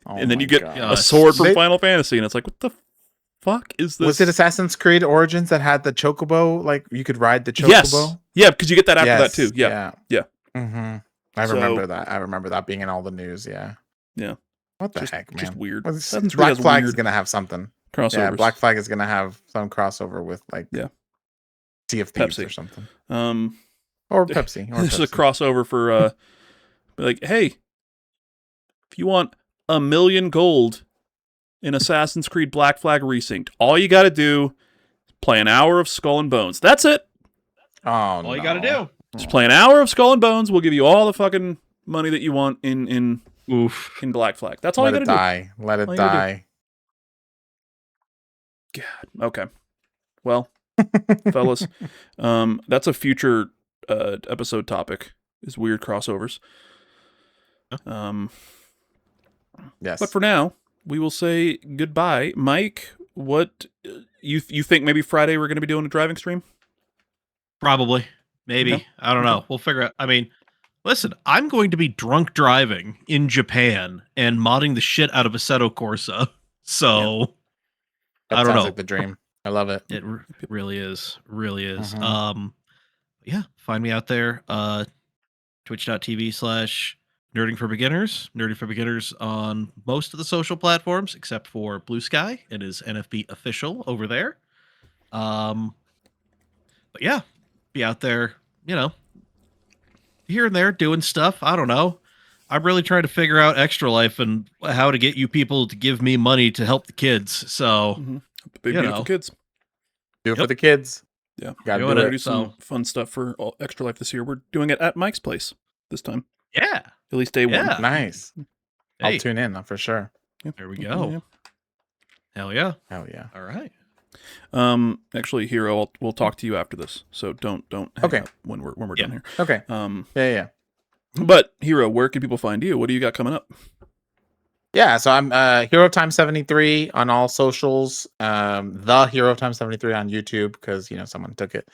And then you get a sword from Final Fantasy, and it's like, what the fuck is this? Was it Assassin's Creed Origins that had the chocobo? Like, you could ride the chocobo? Yes. Yeah, because you get that after that, too. Yeah. Mm-hmm. I remember that. I remember that being in all the news, yeah. What the heck, man? Just weird. Black Flag is going to have something. Crossovers. Yeah, Black Flag is going to have some crossover with, like, Sea of Thieves Pepsi. or something. Or Pepsi. This is a crossover for, like, hey, if you want 1 million gold in Assassin's Creed Black Flag Resynced, all you got to do is play an hour of Skull and Bones. That's it. Oh, all you got to do. Just play an hour of Skull and Bones. We'll give you all the fucking money that you want in Black Flag. That's all you got to do. Let it die. God. Okay. Well, fellas, that's a future episode topic. Is weird crossovers. Yes. But for now, we will say goodbye. Mike, what you think maybe Friday we're going to be doing a driving stream? Probably. Maybe. No? I don't know. We'll figure out. I mean, listen, I'm going to be drunk driving in Japan and modding the shit out of Assetto Corsa. So, that I don't sounds know. like the dream. I love it. It really is. Really is. Mhm. Yeah, find me out there. Twitch.tv/Nerding for Beginners. Nerding for Beginners on most of the social platforms except for Blue Sky. It is NFB official over there. But yeah, be out there, here and there doing stuff. I don't know. I'm really trying to figure out Extra Life and how to get you people to give me money to help the kids. So, Big you beautiful know. kids. Do it for the kids. Yeah, Gotta Doing do We're it. gonna do some fun stuff for Extra Life this year. We're doing it at Mike's place this time. Yeah. At least day one. Yeah. Nice. Hey, I'll tune in for sure. Yeah. there we go. Hell yeah. Hell yeah. All right. Actually, Hero, we'll talk to you after this. So don't hang Okay. up when we're Yeah. done here. Okay. Yeah. But Hero, where can people find you? What do you got coming up? Yeah, so I'm Hero of Time 73 on all socials. The Hero of Time 73 on YouTube because someone took it.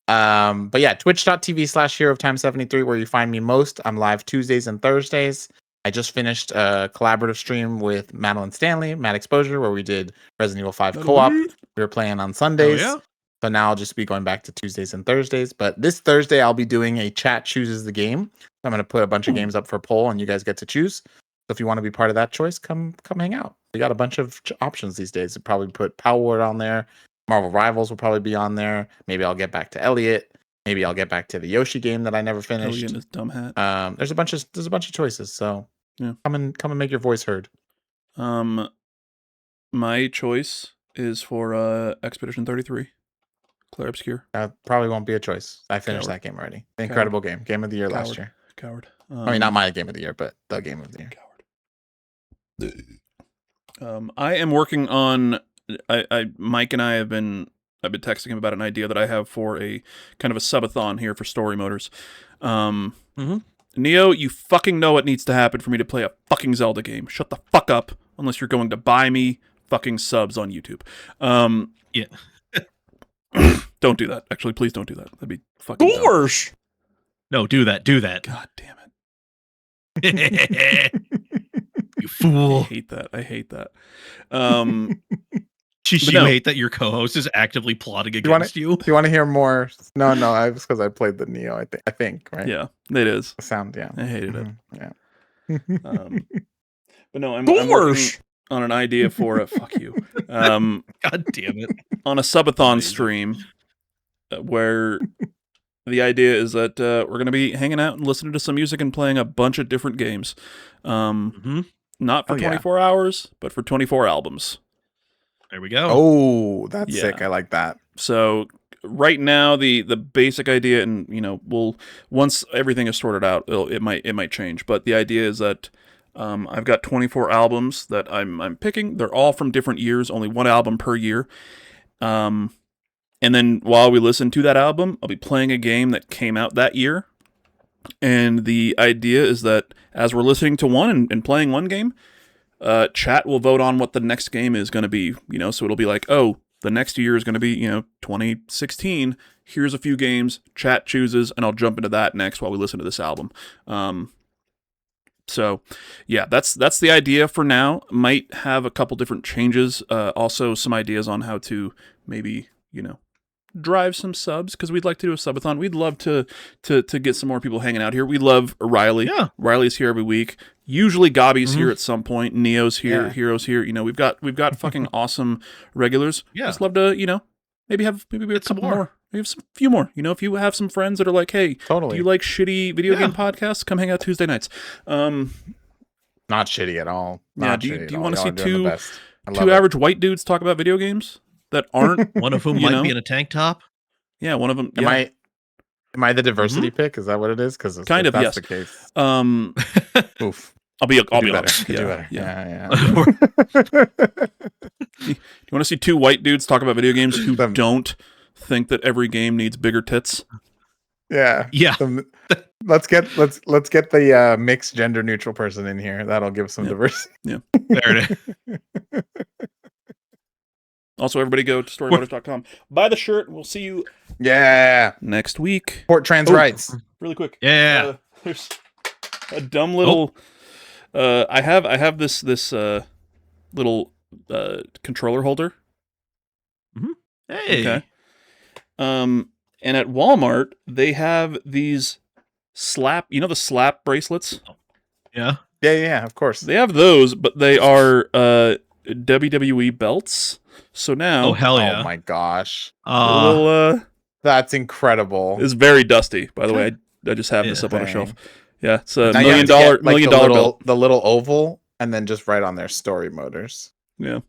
But yeah, twitch.tv/Hero of Time 73 where you find me most. I'm live Tuesdays and Thursdays. I just finished a collaborative stream with Madeline Stanley, Mad Exposure, where we did Resident Evil 5 co-op. We were playing on Sundays. yeah. So now I'll just be going back to Tuesdays and Thursdays. But this Thursday I'll be doing a chat chooses the game. I'm going to put a bunch of games up for poll and you guys get to choose. So if you want to be part of that choice, come hang out. We got a bunch of options these days. We'll probably put Power Word on there. Marvel Rivals will probably be on there. Maybe I'll get back to Elliot. Maybe I'll get back to the Yoshi game that I never finished. Elliot and his dumb hat. There's a bunch of choices. So Yeah. come and make your voice heard. My choice is for Expedition 33. Claire Obscure. That probably won't be a choice. I finished Coward. that game already. Incredible game. Game of the year last year. Coward. I mean, not my game of the year, but the game of the year. I am working on. Mike and I have been. I've been texting him about an idea that I have for a kind of a subathon here for Storymoders. Neo, you fucking know what needs to happen for me to play a fucking Zelda game. Shut the fuck up, unless you're going to buy me fucking subs on YouTube. Yeah. Don't do that. Actually, please don't do that. That'd be fucking dumb. No, do that. Do that. God damn it. You fool. I hate that. You hate that your co-host is actively plotting against you. Do you want to hear more? No, it's because I played the Neo. I think right. Yeah, it is. The sound. Yeah, I hated it. Yeah. But no, I'm working on an idea for it. Fuck you. God damn it. On a subathon stream where the idea is that we're going to be hanging out and listening to some music and playing a bunch of different games. Not for 24 hours, but for 24 albums. There we go. Oh, that's sick. I like that. So right now, the basic idea, and we'll once everything is sorted out, it might change. But the idea is that I've got 24 albums that I'm picking. They're all from different years, only one album per year. And then while we listen to that album, I'll be playing a game that came out that year. And the idea is that as we're listening to one and playing one game, chat will vote on what the next game is going to be. So it'll be like, oh, the next year is going to be 2016. Here's a few games. Chat chooses, and I'll jump into that next while we listen to this album. So, yeah, that's the idea for now. Might have a couple different changes. Also, some ideas on how to maybe drive some subs, because we'd like to do a subathon. We'd love to get some more people hanging out here. We love Riley. Yeah, Riley's here every week. Usually Gobby's here at some point. Neo's here. Yeah. Hero's here. We've got fucking awesome regulars. Yeah, just love to maybe a couple more. Maybe a few more. If you have some friends that are like, hey, do you like shitty video game podcasts? Come hang out Tuesday nights. Not shitty at all. Not do you want to see two two average white dudes talk about video games that aren't one of whom might be in a tank top? Yeah, one of them. Am I the diversity pick? Is that what it is? Because kind of, that's yes. the case. Oof. I'll be better. honest. Do better. Yeah. Do you want to see two white dudes talk about video games who don't think that every game needs bigger tits? Yeah. Let's get the mixed gender neutral person in here. That'll give some diversity. Yeah. There it is. Also, everybody go to storymoders.com. Buy the shirt. We'll see you next week. Support trans rights. Really quick. Yeah. There's a dumb little I have this little controller holder. Mm-hmm. Hey. Okay. And at Walmart they have these the slap bracelets. Yeah. Yeah, of course. They have those, but they are WWE belts. So now, oh hell yeah! Oh my gosh! Little, that's incredible. It's very dusty, by the way. I just have this up on a shelf. Yeah, it's a Now you $1 have to million get, like, dollar bill. the little oval, and then just write on there Storymoders. Yeah.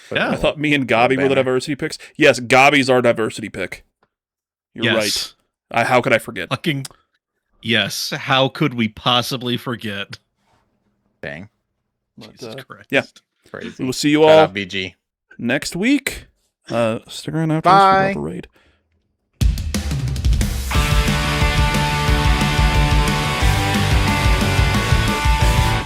Put a Yeah. I little- thought me and Gobby were the banner. diversity picks. Yes, Gobby's our diversity pick. You're Yes. right. How could I forget? Fucking yes. How could we possibly forget? Dang, But, Jesus Christ. yeah. crazy. We will see you Shout all out BG. next week. Stick around after Bye. this for the raid.